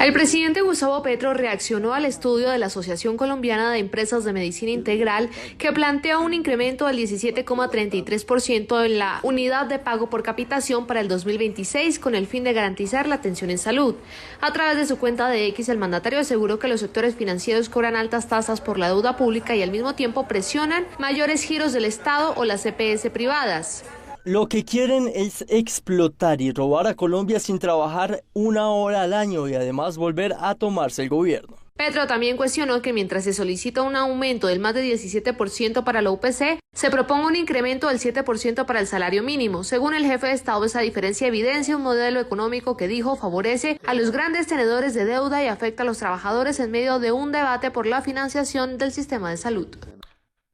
[SPEAKER 14] El presidente Gustavo Petro reaccionó al estudio de la Asociación Colombiana de Empresas de Medicina Integral que plantea un incremento del 17,33% en la unidad de pago por capitación para el 2026 con el fin de garantizar la atención en salud. A través de su cuenta de X, el mandatario aseguró que los sectores financieros cobran altas tasas por la deuda pública y al mismo tiempo presionan mayores giros del Estado o las EPS privadas.
[SPEAKER 2] Lo que quieren es explotar y robar a Colombia sin trabajar una hora al año y además volver a tomarse el gobierno.
[SPEAKER 14] Petro también cuestionó que mientras se solicita un aumento del más de 17% para la UPC, se proponga un incremento del 7% para el salario mínimo. Según el jefe de Estado, esa diferencia evidencia un modelo económico que dijo favorece a los grandes tenedores de deuda y afecta a los trabajadores en medio de un debate por la financiación del sistema de salud.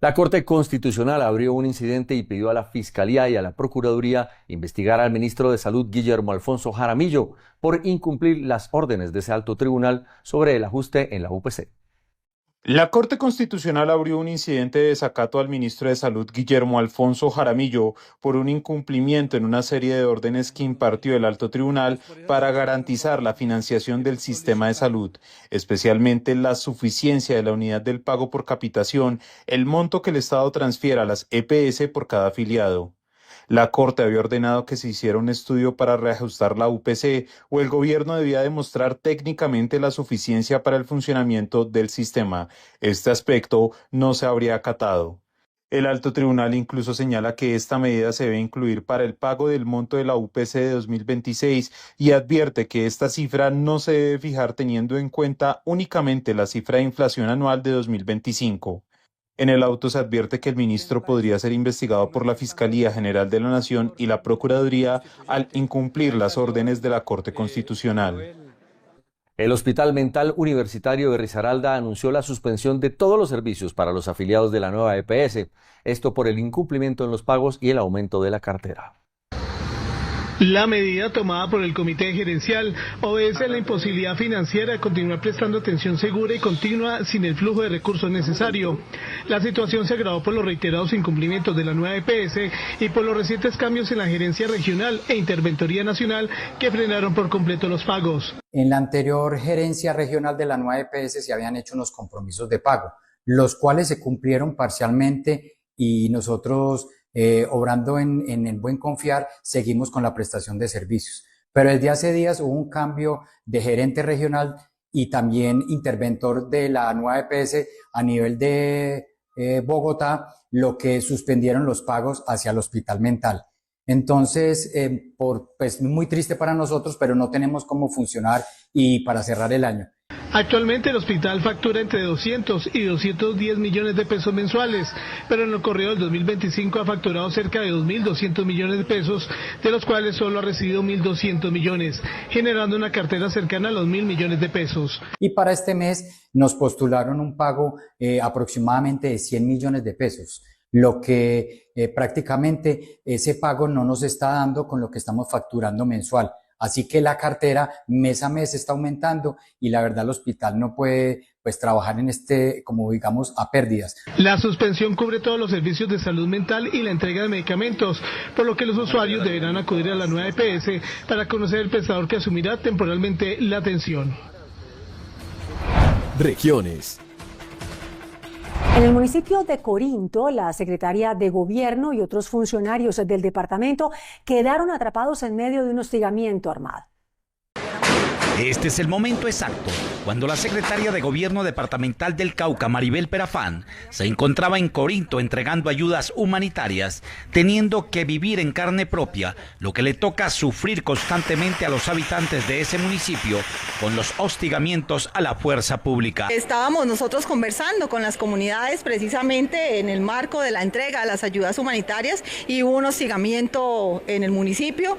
[SPEAKER 1] La Corte Constitucional abrió un incidente y pidió a la Fiscalía y a la Procuraduría investigar al ministro de Salud, Guillermo Alfonso Jaramillo, por incumplir las órdenes de ese alto tribunal sobre el ajuste en la UPC.
[SPEAKER 16] La Corte Constitucional abrió un incidente de desacato al ministro de Salud, Guillermo Alfonso Jaramillo, por un incumplimiento en una serie de órdenes que impartió el alto tribunal para garantizar la financiación del sistema de salud, especialmente la suficiencia de la unidad del pago por capitación, el monto que el Estado transfiera a las EPS por cada afiliado. La Corte había ordenado que se hiciera un estudio para reajustar la UPC o el gobierno debía demostrar técnicamente la suficiencia para el funcionamiento del sistema. Este aspecto no se habría acatado. El alto tribunal incluso señala que esta medida se debe incluir para el pago del monto de la UPC de 2026 y advierte que esta cifra no se debe fijar teniendo en cuenta únicamente la cifra de inflación anual de 2025. En el auto se advierte que el ministro podría ser investigado por la Fiscalía General de la Nación y la Procuraduría al incumplir las órdenes de la Corte Constitucional.
[SPEAKER 1] El Hospital Mental Universitario de Risaralda anunció la suspensión de todos los servicios para los afiliados de la nueva EPS, esto por el incumplimiento en los pagos y el aumento de la cartera.
[SPEAKER 5] La medida tomada por el Comité Gerencial obedece a la imposibilidad financiera de continuar prestando atención segura y continua sin el flujo de recursos necesario. La situación se agravó por los reiterados incumplimientos de la nueva EPS y por los recientes cambios en la gerencia regional e interventoría nacional que frenaron por completo los pagos.
[SPEAKER 7] En la anterior gerencia regional de la nueva EPS se habían hecho unos compromisos de pago, los cuales se cumplieron parcialmente y nosotros obrando en el buen confiar, seguimos con la prestación de servicios. Pero desde hace días hubo un cambio de gerente regional y también interventor de la nueva EPS a nivel de Bogotá, lo que suspendieron los pagos hacia el hospital mental. Entonces, pues muy triste para nosotros, pero no tenemos cómo funcionar y para cerrar el año.
[SPEAKER 5] Actualmente el hospital factura entre 200 y 210 millones de pesos mensuales, pero en lo corrido del 2025 ha facturado cerca de 2.200 millones de pesos, de los cuales solo ha recibido 1.200 millones, generando una cartera cercana a los 1.000 millones de pesos.
[SPEAKER 7] Y para este mes nos postularon un pago aproximadamente de 100 millones de pesos, lo que prácticamente ese pago no nos está dando con lo que estamos facturando mensual. Así que la cartera mes a mes está aumentando y la verdad el hospital no puede trabajar en como digamos, a pérdidas.
[SPEAKER 5] La suspensión cubre todos los servicios de salud mental y la entrega de medicamentos, por lo que los usuarios deberán acudir a la nueva EPS para conocer el prestador que asumirá temporalmente la atención.
[SPEAKER 3] Regiones.
[SPEAKER 6] En el municipio de Corinto, la secretaria de Gobierno y otros funcionarios del departamento quedaron atrapados en medio de un hostigamiento armado.
[SPEAKER 23] Este es el momento exacto cuando la secretaria de Gobierno departamental del Cauca, Maribel Perafán, se encontraba en Corinto entregando ayudas humanitarias, teniendo que vivir en carne propia lo que le toca sufrir constantemente a los habitantes de ese municipio con los hostigamientos a la fuerza pública.
[SPEAKER 24] Estábamos nosotros conversando con las comunidades precisamente en el marco de la entrega de las ayudas humanitarias y hubo un hostigamiento en el municipio.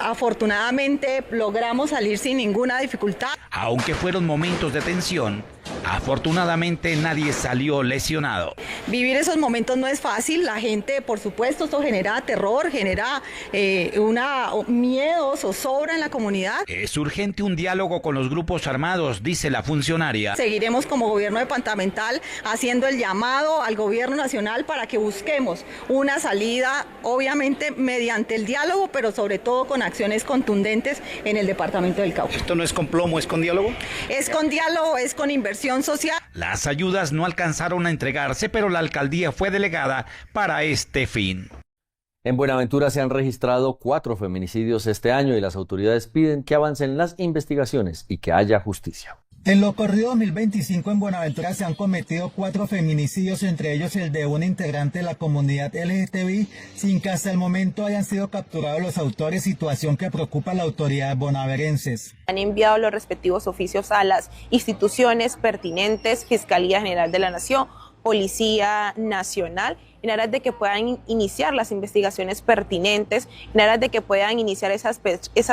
[SPEAKER 24] Afortunadamente logramos salir sin ninguna dificultad.
[SPEAKER 23] Aunque fueron momentos de tensión, afortunadamente nadie salió lesionado.
[SPEAKER 24] Vivir esos momentos no es fácil, la gente, por supuesto, esto genera terror, genera miedo, zozobra en la comunidad.
[SPEAKER 23] Es urgente un diálogo con los grupos armados, dice la funcionaria.
[SPEAKER 24] Seguiremos como gobierno departamental haciendo el llamado al gobierno nacional para que busquemos una salida, obviamente mediante el diálogo, pero sobre todo con acciones contundentes en el departamento del Cauca.
[SPEAKER 23] ¿Esto no es con plomo, es con diálogo?
[SPEAKER 24] Es con diálogo, es con inversión social.
[SPEAKER 23] Las ayudas no alcanzaron a entregarse, pero la alcaldía fue delegada para este fin.
[SPEAKER 1] En Buenaventura se han registrado 4 feminicidios este año y las autoridades piden que avancen las investigaciones y que haya justicia.
[SPEAKER 25] En lo corrido 2025 en Buenaventura se han cometido 4 feminicidios, entre ellos el de una integrante de la comunidad LGTBI, sin que hasta el momento hayan sido capturados los autores, situación que preocupa a las autoridades bonaverenses.
[SPEAKER 26] Han enviado los respectivos oficios a las instituciones pertinentes, Fiscalía General de la Nación, Policía Nacional, en aras de que puedan iniciar las investigaciones pertinentes, en aras de que puedan iniciar esas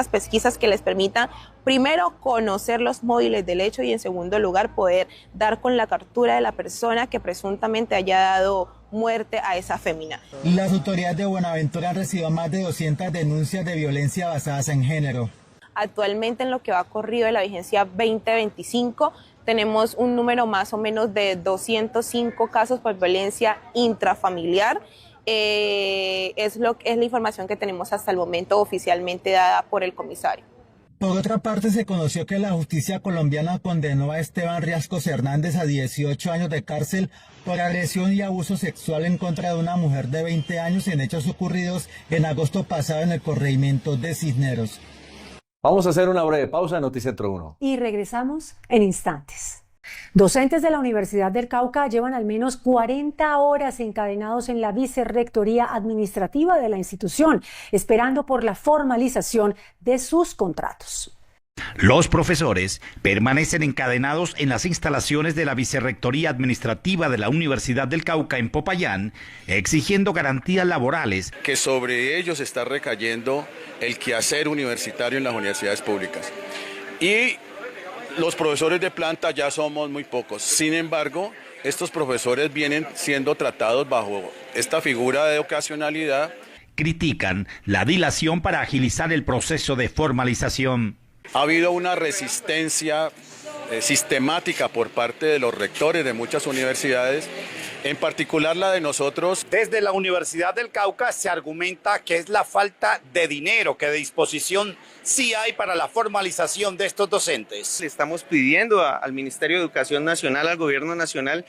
[SPEAKER 26] pesquisas que les permitan, primero, conocer los móviles del hecho y, en segundo lugar, poder dar con la captura de la persona que presuntamente haya dado muerte a esa fémina.
[SPEAKER 25] Las autoridades de Buenaventura han recibido más de 200 denuncias de violencia basadas en género.
[SPEAKER 26] Actualmente, en lo que va corrido de la vigencia 2025, tenemos un número más o menos de 205 casos por violencia intrafamiliar. Es la información que tenemos hasta el momento oficialmente dada por el comisario.
[SPEAKER 25] Por otra parte, se conoció que la justicia colombiana condenó a Esteban Riascos Hernández a 18 años de cárcel por agresión y abuso sexual en contra de una mujer de 20 años en hechos ocurridos en agosto pasado en el corregimiento de Cisneros.
[SPEAKER 1] Vamos a hacer una breve pausa en Noticentro 1.
[SPEAKER 6] Y regresamos en instantes. Docentes de la Universidad del Cauca llevan al menos 40 horas encadenados en la vicerrectoría administrativa de la institución, esperando por la formalización de sus contratos.
[SPEAKER 23] Los profesores permanecen encadenados en las instalaciones de la Vicerrectoría Administrativa de la Universidad del Cauca en Popayán, exigiendo garantías laborales.
[SPEAKER 27] Que sobre ellos está recayendo el quehacer universitario en las universidades públicas. Y los profesores de planta ya somos muy pocos. Sin embargo, estos profesores vienen siendo tratados bajo esta figura de ocasionalidad.
[SPEAKER 23] critican la dilación para agilizar el proceso de formalización.
[SPEAKER 27] Ha habido una resistencia sistemática por parte de los rectores de muchas universidades, en particular la de nosotros.
[SPEAKER 4] Desde la Universidad del Cauca se argumenta que es la falta de dinero, que de disposición sí hay para la formalización de estos docentes.
[SPEAKER 8] Le estamos pidiendo al Ministerio de Educación Nacional, al Gobierno Nacional,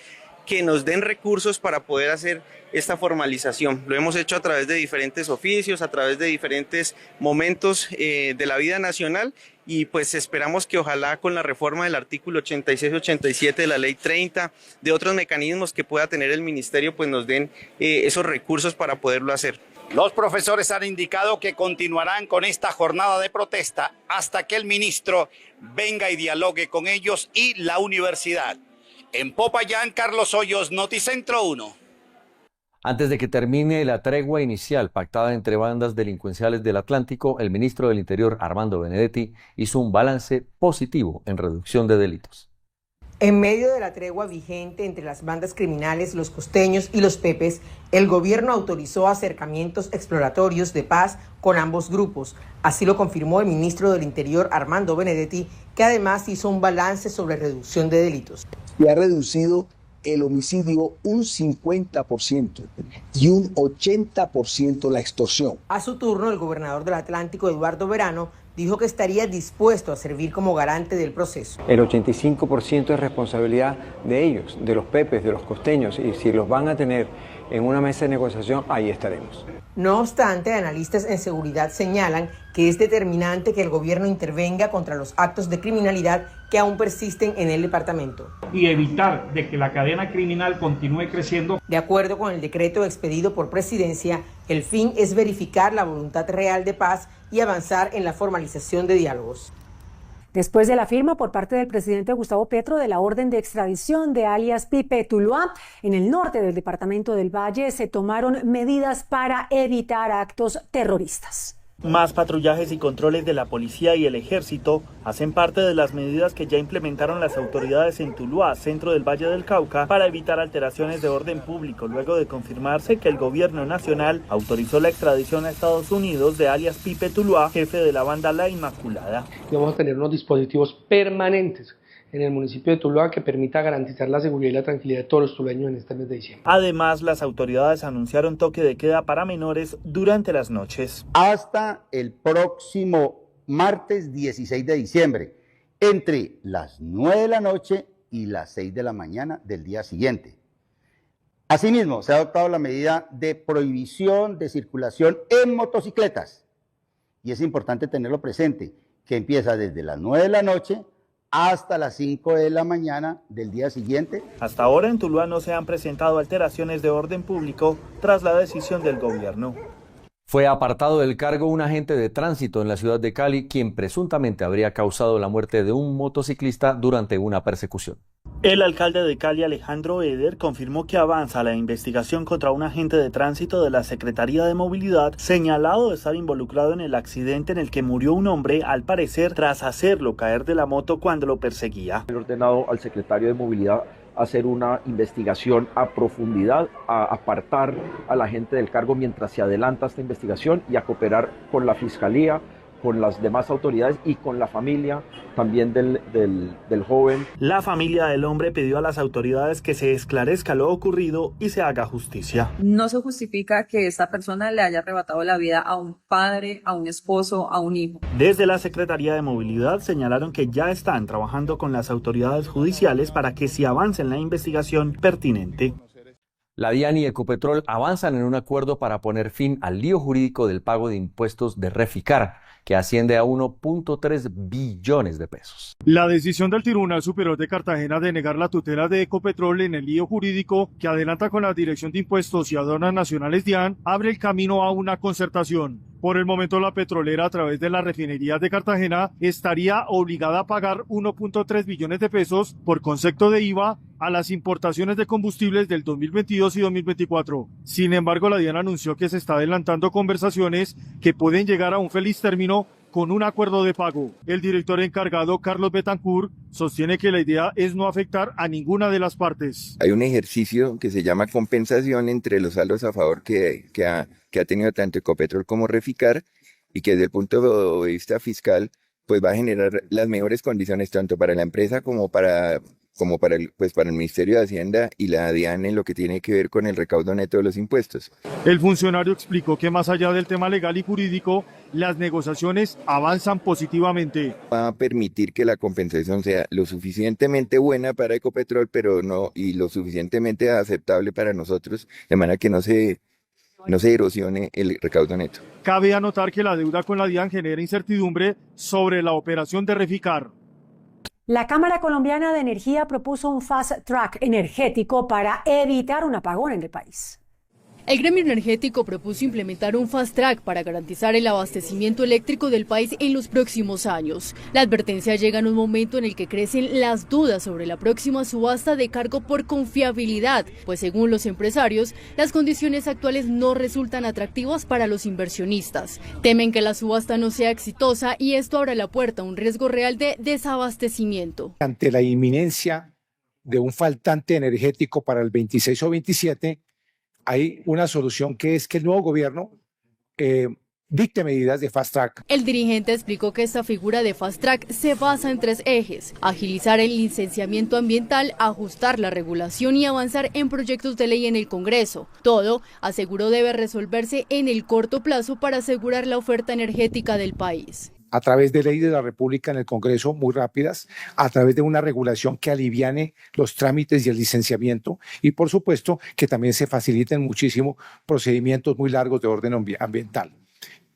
[SPEAKER 8] que nos den recursos para poder hacer esta formalización. Lo hemos hecho a través de diferentes oficios, a través de diferentes momentos de la vida nacional, y pues esperamos que ojalá con la reforma del artículo 86-87 de la ley 30, de otros mecanismos que pueda tener el ministerio, pues nos den esos recursos para poderlo hacer.
[SPEAKER 4] Los profesores han indicado que continuarán con esta jornada de protesta hasta que el ministro venga y dialogue con ellos y la universidad. En Popayán, Carlos Hoyos, Noticentro 1.
[SPEAKER 1] Antes de que termine la tregua inicial pactada entre bandas delincuenciales del Atlántico, el ministro del Interior, Armando Benedetti, hizo un balance positivo en reducción de delitos.
[SPEAKER 10] En medio de la tregua vigente entre las bandas criminales, los costeños y los pepes, el gobierno autorizó acercamientos exploratorios de paz con ambos grupos. Así lo confirmó el ministro del Interior, Armando Benedetti, que además hizo un balance sobre reducción de delitos.
[SPEAKER 11] Y ha reducido el homicidio un 50% y un 80% la extorsión.
[SPEAKER 10] A su turno, el gobernador del Atlántico, Eduardo Verano, dijo que estaría dispuesto a servir como garante del proceso.
[SPEAKER 12] El 85% es responsabilidad de ellos, de los pepes, de los costeños, y si los van a tener en una mesa de negociación, ahí estaremos.
[SPEAKER 10] No obstante, analistas en seguridad señalan que es determinante que el gobierno intervenga contra los actos de criminalidad que aún persisten en el departamento.
[SPEAKER 13] Y evitar de que la cadena criminal continúe creciendo.
[SPEAKER 10] De acuerdo con el decreto expedido por Presidencia, el fin es verificar la voluntad real de paz y avanzar en la formalización de diálogos.
[SPEAKER 6] Después de la firma por parte del presidente Gustavo Petro de la orden de extradición de alias Pipe Tuluá, en el norte del departamento del Valle se tomaron medidas para evitar actos terroristas.
[SPEAKER 2] Más patrullajes y controles de la policía y el ejército hacen parte de las medidas que ya implementaron las autoridades en Tuluá, centro del Valle del Cauca, para evitar alteraciones de orden público, luego de confirmarse que el gobierno nacional autorizó la extradición a Estados Unidos de alias Pipe Tuluá, jefe de la banda La Inmaculada.
[SPEAKER 15] Vamos a tener unos dispositivos permanentes en el municipio de Tuluá que permita garantizar la seguridad y la tranquilidad de todos los tulueños en este mes de diciembre.
[SPEAKER 2] Además, las autoridades anunciaron toque de queda para menores durante las noches.
[SPEAKER 28] Hasta el próximo martes 16 de diciembre, entre las 9 de la noche y las 6 de la mañana del día siguiente. Asimismo, se ha adoptado la medida de prohibición de circulación en motocicletas. Y es importante tenerlo presente, que empieza desde las 9 de la noche hasta las 5 de la mañana del día siguiente.
[SPEAKER 2] Hasta ahora en Tuluá no se han presentado alteraciones de orden público tras la decisión del gobierno.
[SPEAKER 1] Fue apartado del cargo un agente de tránsito en la ciudad de Cali, quien presuntamente habría causado la muerte de un motociclista durante una persecución.
[SPEAKER 2] El alcalde de Cali, Alejandro Eder, confirmó que avanza la investigación contra un agente de tránsito de la Secretaría de Movilidad señalado de estar involucrado en el accidente en el que murió un hombre, al parecer tras hacerlo caer de la moto cuando lo perseguía.
[SPEAKER 29] He ordenado al secretario de Movilidad hacer una investigación a profundidad, a apartar a la gente del cargo mientras se adelanta esta investigación y a cooperar con la Fiscalía, con las demás autoridades y con la familia también del joven.
[SPEAKER 2] La familia del hombre pidió a las autoridades que se esclarezca lo ocurrido y se haga justicia.
[SPEAKER 21] No se justifica que esta persona le haya arrebatado la vida a un padre, a un esposo, a un hijo.
[SPEAKER 2] Desde la Secretaría de Movilidad señalaron que ya están trabajando con las autoridades judiciales para que se avance en la investigación pertinente.
[SPEAKER 1] La DIAN y Ecopetrol avanzan en un acuerdo para poner fin al lío jurídico del pago de impuestos de Reficar, que asciende a 1.3 billones de pesos.
[SPEAKER 30] La decisión del Tribunal Superior de Cartagena de negar la tutela de Ecopetrol en el lío jurídico que adelanta con la Dirección de Impuestos y Aduanas Nacionales DIAN abre el camino a una concertación. Por el momento, la petrolera, a través de las refinerías de Cartagena, estaría obligada a pagar 1.3 billones de pesos por concepto de IVA a las importaciones de combustibles del 2022 y 2024. Sin embargo, la DIAN anunció que se está adelantando conversaciones que pueden llegar a un feliz término con un acuerdo de pago. El director encargado, Carlos Betancourt, sostiene que la idea es no afectar a ninguna de las partes.
[SPEAKER 5] Hay un ejercicio que se llama compensación entre los saldos a favor que ha tenido tanto Ecopetrol como Reficar, y que desde el punto de vista fiscal pues va a generar las mejores condiciones tanto para la empresa como para el Ministerio de Hacienda y la DIAN en lo que tiene que ver con el recaudo neto de los impuestos.
[SPEAKER 30] El funcionario explicó que más allá del tema legal y jurídico, las negociaciones avanzan positivamente.
[SPEAKER 5] Va a permitir que la compensación sea lo suficientemente buena para Ecopetrol, pero no, y lo suficientemente aceptable para nosotros, de manera que no se erosione el recaudo neto.
[SPEAKER 30] Cabe anotar que la deuda con la DIAN genera incertidumbre sobre la operación de Reficar.
[SPEAKER 6] La Cámara Colombiana de Energía propuso un fast track energético para evitar un apagón en el país.
[SPEAKER 7] El gremio energético propuso implementar un fast track para garantizar el abastecimiento eléctrico del país en los próximos años. La advertencia llega en un momento en el que crecen las dudas sobre la próxima subasta de cargo por confiabilidad, pues según los empresarios, las condiciones actuales no resultan atractivas para los inversionistas. Temen que la subasta no sea exitosa y esto abra la puerta a un riesgo real de desabastecimiento.
[SPEAKER 9] Ante la inminencia de un faltante energético para el 26 o 27, hay una solución que es que el nuevo gobierno dicte medidas de fast track.
[SPEAKER 7] El dirigente explicó que esta figura de fast track se basa en 3 ejes: agilizar el licenciamiento ambiental, ajustar la regulación y avanzar en proyectos de ley en el Congreso. Todo, aseguró, debe resolverse en el corto plazo para asegurar la oferta energética del país.
[SPEAKER 9] A través de leyes de la República en el Congreso muy rápidas, a través de una regulación que aliviane los trámites y el licenciamiento, y por supuesto que también se faciliten muchísimo procedimientos muy largos de orden ambiental.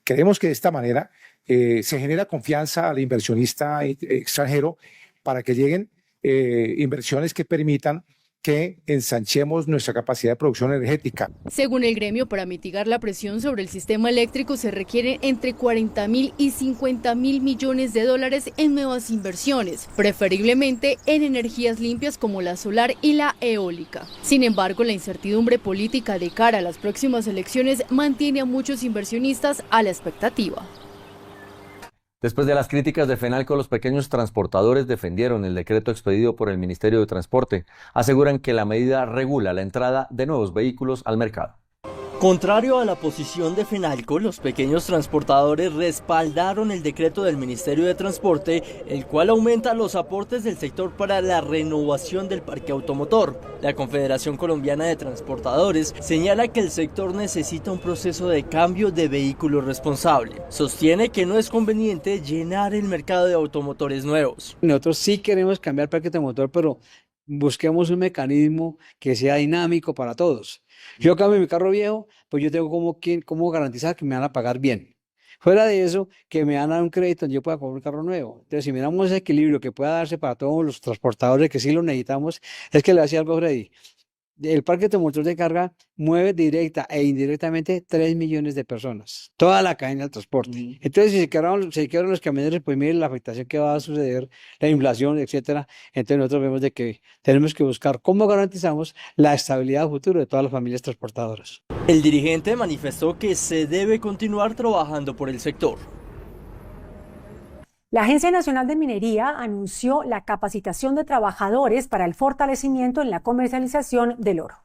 [SPEAKER 9] Creemos que de esta manera se genera confianza al inversionista extranjero para que lleguen inversiones que permitan que ensanchemos nuestra capacidad de producción energética.
[SPEAKER 7] Según el gremio, para mitigar la presión sobre el sistema eléctrico se requieren entre 40.000 y 50.000 millones de dólares en nuevas inversiones, preferiblemente en energías limpias como la solar y la eólica. Sin embargo, la incertidumbre política de cara a las próximas elecciones mantiene a muchos inversionistas a la expectativa.
[SPEAKER 1] Después de las críticas de FENALCO, los pequeños transportadores defendieron el decreto expedido por el Ministerio de Transporte. Aseguran que la medida regula la entrada de nuevos vehículos al mercado.
[SPEAKER 2] Contrario a la posición de FENALCO, los pequeños transportadores respaldaron el decreto del Ministerio de Transporte, el cual aumenta los aportes del sector para la renovación del parque automotor. La Confederación Colombiana de Transportadores señala que el sector necesita un proceso de cambio de vehículo responsable. Sostiene que no es conveniente llenar el mercado de automotores nuevos.
[SPEAKER 14] Nosotros sí queremos cambiar el parque automotor, pero busquemos un mecanismo que sea dinámico para todos. Yo cambio mi carro viejo, pues yo tengo cómo garantizar que me van a pagar bien. Fuera de eso, que me van a dar un crédito donde yo pueda comprar un carro nuevo. Entonces, si miramos ese equilibrio que pueda darse para todos los transportadores que sí lo necesitamos, es que le decía algo a Freddy. El parque automotor de carga mueve directa e indirectamente 3 millones de personas, toda la cadena del transporte. Entonces, si se quedaron los camioneros, pues miren la afectación que va a suceder, la inflación, etcétera. Entonces, nosotros vemos de que tenemos que buscar cómo garantizamos la estabilidad futura de todas las familias transportadoras.
[SPEAKER 2] El dirigente manifestó que se debe continuar trabajando por el sector.
[SPEAKER 6] La Agencia Nacional de Minería anunció la capacitación de trabajadores para el fortalecimiento en la comercialización del oro.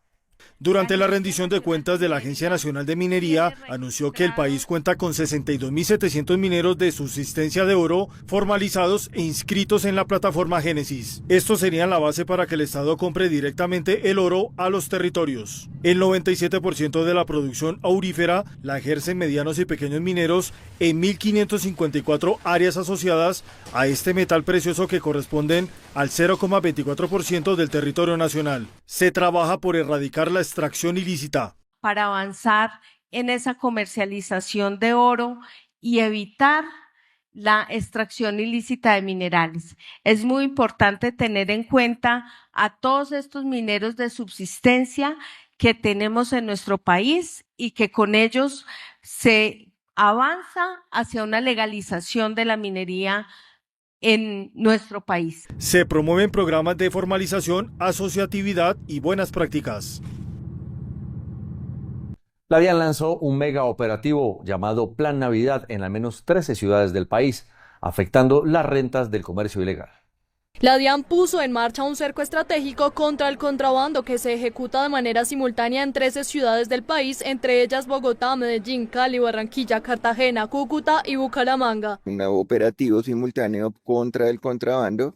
[SPEAKER 30] Durante la rendición de cuentas de la Agencia Nacional de Minería, anunció que el país cuenta con 62.700 mineros de subsistencia de oro formalizados e inscritos en la plataforma Génesis. Estos serían la base para que el Estado compre directamente el oro a los territorios. El 97% de la producción aurífera la ejercen medianos y pequeños mineros en 1.554 áreas asociadas a este metal precioso que corresponden al 0,24% del territorio nacional. Se trabaja por erradicar la extracción ilícita.
[SPEAKER 16] Para avanzar en esa comercialización de oro y evitar la extracción ilícita de minerales. Es muy importante tener en cuenta a todos estos mineros de subsistencia que tenemos en nuestro país y que con ellos se avanza hacia una legalización de la minería en nuestro país.
[SPEAKER 30] Se promueven programas de formalización, asociatividad y buenas prácticas.
[SPEAKER 1] La DIAN lanzó un mega operativo llamado Plan Navidad en al menos 13 ciudades del país, afectando las rentas del comercio ilegal.
[SPEAKER 3] La DIAN puso en marcha un cerco estratégico contra el contrabando que se ejecuta de manera simultánea en 13 ciudades del país, entre ellas Bogotá, Medellín, Cali, Barranquilla, Cartagena, Cúcuta y Bucaramanga.
[SPEAKER 5] Un operativo simultáneo contra el contrabando.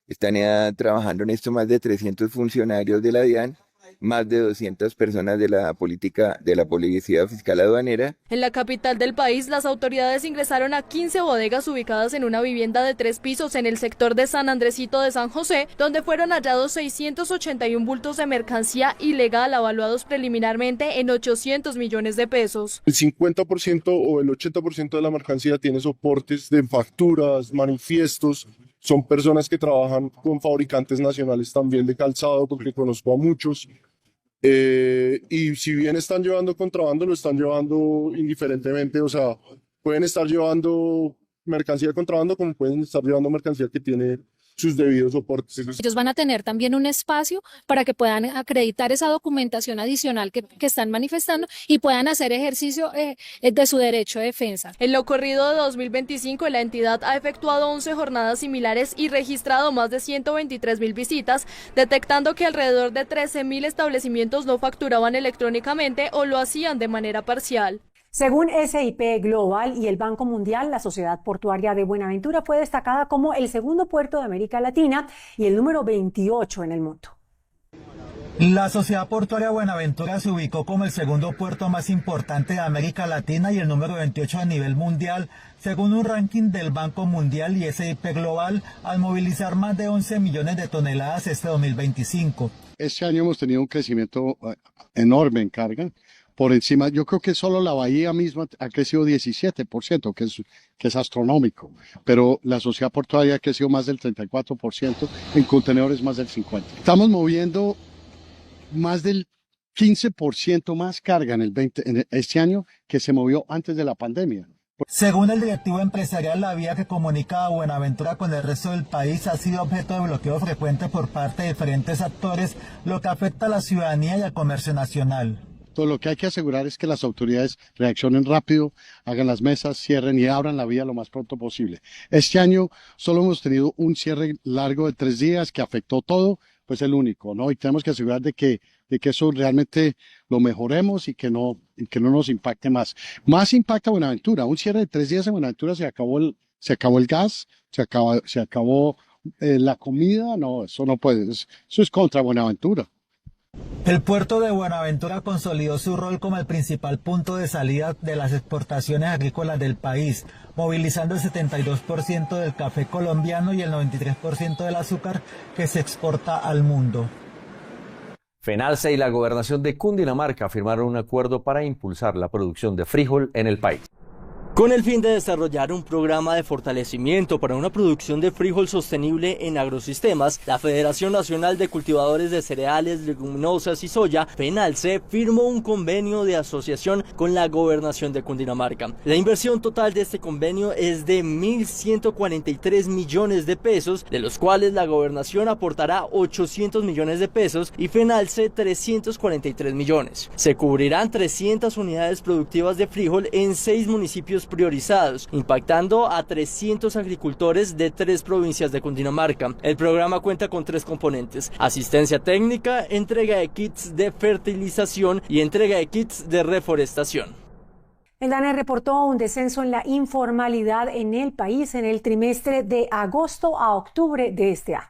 [SPEAKER 5] Están trabajando en esto más de 300 funcionarios de la DIAN, más de 200 personas de la Policía Fiscal Aduanera.
[SPEAKER 3] En la capital del país, las autoridades ingresaron a 15 bodegas ubicadas en una vivienda de 3 pisos en el sector de San Andresito de San José, donde fueron hallados 681 bultos de mercancía ilegal avaluados preliminarmente en 800 millones de pesos.
[SPEAKER 17] El 50% o el 80% de la mercancía tiene soportes de facturas, manifiestos. Son personas que trabajan con fabricantes nacionales también de calzado, porque conozco a muchos. Y si bien están llevando contrabando, lo están llevando indiferentemente. O sea, pueden estar llevando mercancía de contrabando como pueden estar llevando mercancía que tiene sus debidos soportes.
[SPEAKER 18] Ellos van a tener también un espacio para que puedan acreditar esa documentación adicional que están manifestando y puedan hacer ejercicio de su derecho de defensa.
[SPEAKER 3] En lo corrido de 2025, la entidad ha efectuado 11 jornadas similares y registrado más de 123.000 visitas, detectando que alrededor de 13.000 establecimientos no facturaban electrónicamente o lo hacían de manera parcial.
[SPEAKER 6] Según SIP Global y el Banco Mundial, la Sociedad Portuaria de Buenaventura fue destacada como el segundo puerto de América Latina y el número 28 en el mundo.
[SPEAKER 19] La Sociedad Portuaria Buenaventura se ubicó como el segundo puerto más importante de América Latina y el número 28 a nivel mundial, según un ranking del Banco Mundial y SIP Global, al movilizar más de 11 millones de toneladas este 2025.
[SPEAKER 20] Este año hemos tenido un crecimiento enorme en carga. Por encima, yo creo que solo la bahía misma ha crecido 17%, que es astronómico, pero la sociedad portuaria ha crecido más del 34%, en contenedores más del 50%. Estamos moviendo más del 15% más carga en este año que se movió antes de la pandemia.
[SPEAKER 19] Según el directivo empresarial, la vía que comunica a Buenaventura con el resto del país ha sido objeto de bloqueo frecuente por parte de diferentes actores, lo que afecta a la ciudadanía y al comercio nacional.
[SPEAKER 20] Todo lo que hay que asegurar es que las autoridades reaccionen rápido, hagan las mesas, cierren y abran la vía lo más pronto posible. Este año solo hemos tenido un cierre largo de 3 días que afectó todo, pues el único, ¿no? Y tenemos que asegurar de que eso realmente lo mejoremos y que no nos impacte más. Más impacta Buenaventura. Un cierre de 3 días en Buenaventura se acabó el gas, se acabó la comida. No, eso no puede. Eso es contra Buenaventura.
[SPEAKER 19] El puerto de Buenaventura consolidó su rol como el principal punto de salida de las exportaciones agrícolas del país, movilizando el 72% del café colombiano y el 93% del azúcar que se exporta al mundo.
[SPEAKER 1] FENALCE y la Gobernación de Cundinamarca firmaron un acuerdo para impulsar la producción de frijol en el país.
[SPEAKER 2] Con el fin de desarrollar un programa de fortalecimiento para una producción de frijol sostenible en agrosistemas, la Federación Nacional de Cultivadores de Cereales, Leguminosas y Soya, FENALCE, firmó un convenio de asociación con la Gobernación de Cundinamarca. La inversión total de este convenio es de 1.143 millones de pesos, de los cuales la Gobernación aportará 800 millones de pesos y FENALCE 343 millones. Se cubrirán 300 unidades productivas de frijol en 6 municipios priorizados, impactando a 300 agricultores de 3 provincias de Cundinamarca. El programa cuenta con 3 componentes: asistencia técnica, entrega de kits de fertilización y entrega de kits de reforestación.
[SPEAKER 6] El DANE reportó un descenso en la informalidad en el país en el trimestre de agosto a octubre de este año.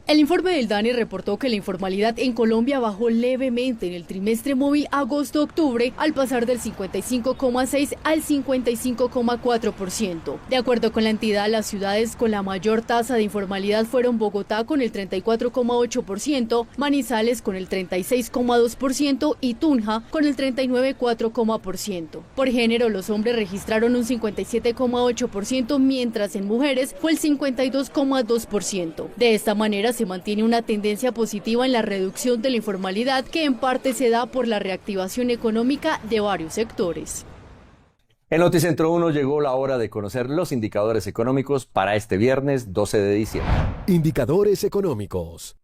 [SPEAKER 7] El informe del DANE reportó que la informalidad en Colombia bajó levemente en el trimestre móvil agosto-octubre al pasar del 55,6 al 55,4%. De acuerdo con la entidad, las ciudades con la mayor tasa de informalidad fueron Bogotá con el 34,8%, Manizales con el 36,2% y Tunja con el 39,4%. Por género, los hombres registraron un 57,8%, mientras en mujeres fue el 52,2%. De esta manera, se mantiene una tendencia positiva en la reducción de la informalidad, que en parte se da por la reactivación económica de varios sectores.
[SPEAKER 1] En Noticentro 1 llegó la hora de conocer los indicadores económicos para este viernes 12 de diciembre.
[SPEAKER 22] Indicadores económicos.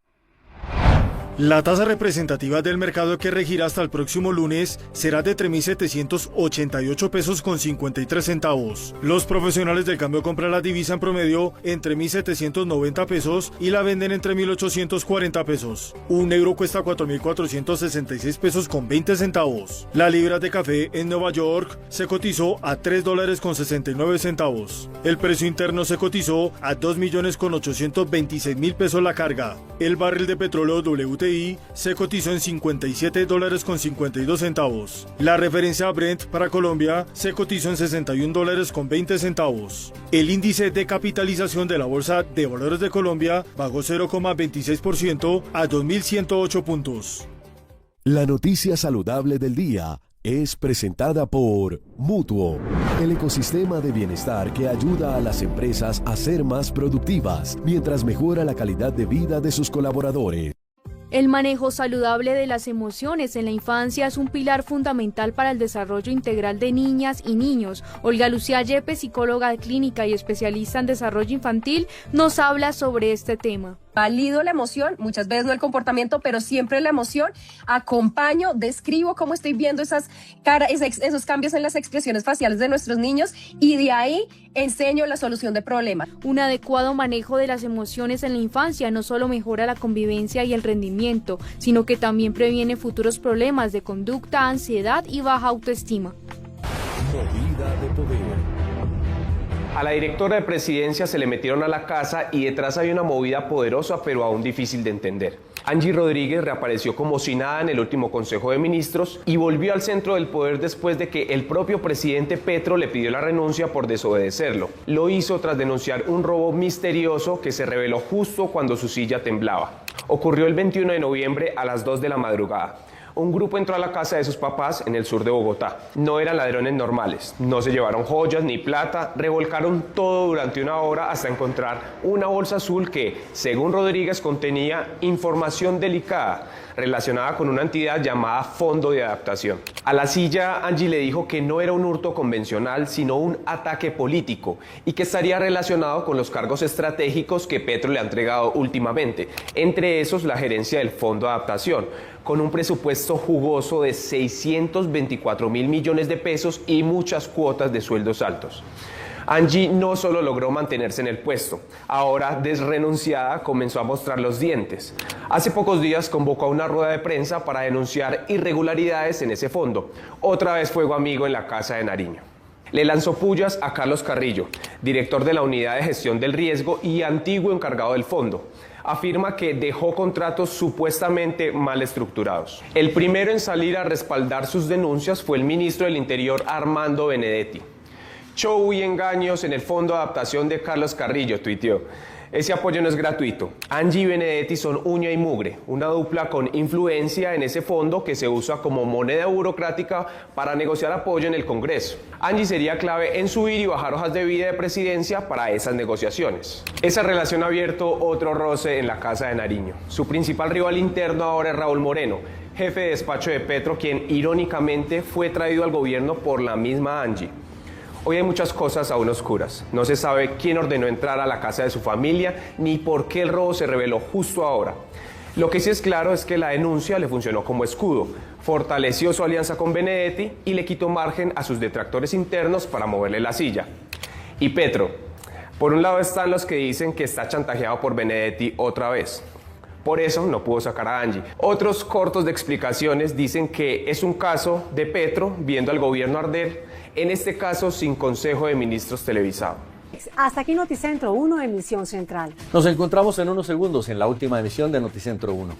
[SPEAKER 30] La tasa representativa del mercado que regirá hasta el próximo lunes será de 3.788 pesos con 53 centavos. Los profesionales del cambio compran la divisa en promedio entre 1.790 pesos y la venden entre 1.840 pesos. Un euro cuesta 4.466 pesos con 20 centavos. La libra de café en Nueva York se cotizó a $3 con 69 centavos. El precio interno se cotizó a 2.826.000 pesos la carga. El barril de petróleo WTI se cotizó en $57 con 52 centavos. La referencia Brent para Colombia se cotizó en $61 con 20 centavos. El índice de capitalización de la Bolsa de Valores de Colombia bajó 0,26% a 2.108 puntos.
[SPEAKER 4] La noticia saludable del día es presentada por Mutuo, el ecosistema de bienestar que ayuda a las empresas a ser más productivas mientras mejora la calidad de vida de sus colaboradores.
[SPEAKER 3] El manejo saludable de las emociones en la infancia es un pilar fundamental para el desarrollo integral de niñas y niños. Olga Lucía Yepes, psicóloga clínica y especialista en desarrollo infantil, nos habla sobre este tema.
[SPEAKER 8] Valido la emoción, muchas veces no el comportamiento, pero siempre la emoción. Acompaño, describo cómo estoy viendo esos cambios en las expresiones faciales de nuestros niños y de ahí enseño la solución de problemas.
[SPEAKER 3] Un adecuado manejo de las emociones en la infancia no solo mejora la convivencia y el rendimiento, sino que también previene futuros problemas de conducta, ansiedad y baja autoestima.
[SPEAKER 4] Movida de poder.
[SPEAKER 11] A la directora de presidencia se le metieron a la casa y detrás hay una movida poderosa pero aún difícil de entender. Angie Rodríguez reapareció como si nada en el último Consejo de Ministros y volvió al centro del poder después de que el propio presidente Petro le pidió la renuncia por desobedecerlo. Lo hizo tras denunciar un robo misterioso que se reveló justo cuando su silla temblaba. Ocurrió el 21 de noviembre a las 2 de la madrugada. Un grupo entró a la casa de sus papás en el sur de Bogotá. No eran ladrones normales, no se llevaron joyas ni plata, revolcaron todo durante una hora hasta encontrar una bolsa azul que, según Rodríguez, contenía información delicada relacionada con una entidad llamada Fondo de Adaptación. A la silla, Angie le dijo que no era un hurto convencional, sino un ataque político y que estaría relacionado con los cargos estratégicos que Petro le ha entregado últimamente, entre esos la gerencia del Fondo de Adaptación, con un presupuesto jugoso de 624.000 millones de pesos y muchas cuotas de sueldos altos. Angie no solo logró mantenerse en el puesto, ahora desrenunciada comenzó a mostrar los dientes. Hace pocos días convocó a una rueda de prensa para denunciar irregularidades en ese fondo. Otra vez fuego amigo en la Casa de Nariño. Le lanzó pullas a Carlos Carrillo, director de la Unidad de Gestión del Riesgo y antiguo encargado del fondo. Afirma que dejó contratos supuestamente mal estructurados. El primero en salir a respaldar sus denuncias fue el ministro del Interior, Armando Benedetti. Show y engaños en el Fondo de Adaptación de Carlos Carrillo, tuiteó. Ese apoyo no es gratuito. Angie y Benedetti son uña y mugre, una dupla con influencia en ese fondo que se usa como moneda burocrática para negociar apoyo en el Congreso. Angie sería clave en subir y bajar hojas de vida de presidencia para esas negociaciones. Esa relación ha abierto otro roce en la Casa de Nariño. Su principal rival interno ahora es Raúl Moreno, jefe de despacho de Petro, quien irónicamente fue traído al gobierno por la misma Angie. Hoy hay muchas cosas aún oscuras. No se sabe quién ordenó entrar a la casa de su familia ni por qué el robo se reveló justo ahora. Lo que sí es claro es que la denuncia le funcionó como escudo, fortaleció su alianza con Benedetti y le quitó margen a sus detractores internos para moverle la silla. Y Petro, por un lado están los que dicen que está chantajeado por Benedetti otra vez. Por eso no pudo sacar a Angie. Otros cortos de explicaciones dicen que es un caso de Petro viendo al gobierno arder, en este caso sin Consejo de Ministros televisado.
[SPEAKER 6] Hasta aquí Noticentro 1, emisión central.
[SPEAKER 1] Nos encontramos en unos segundos en la última emisión de Noticentro 1.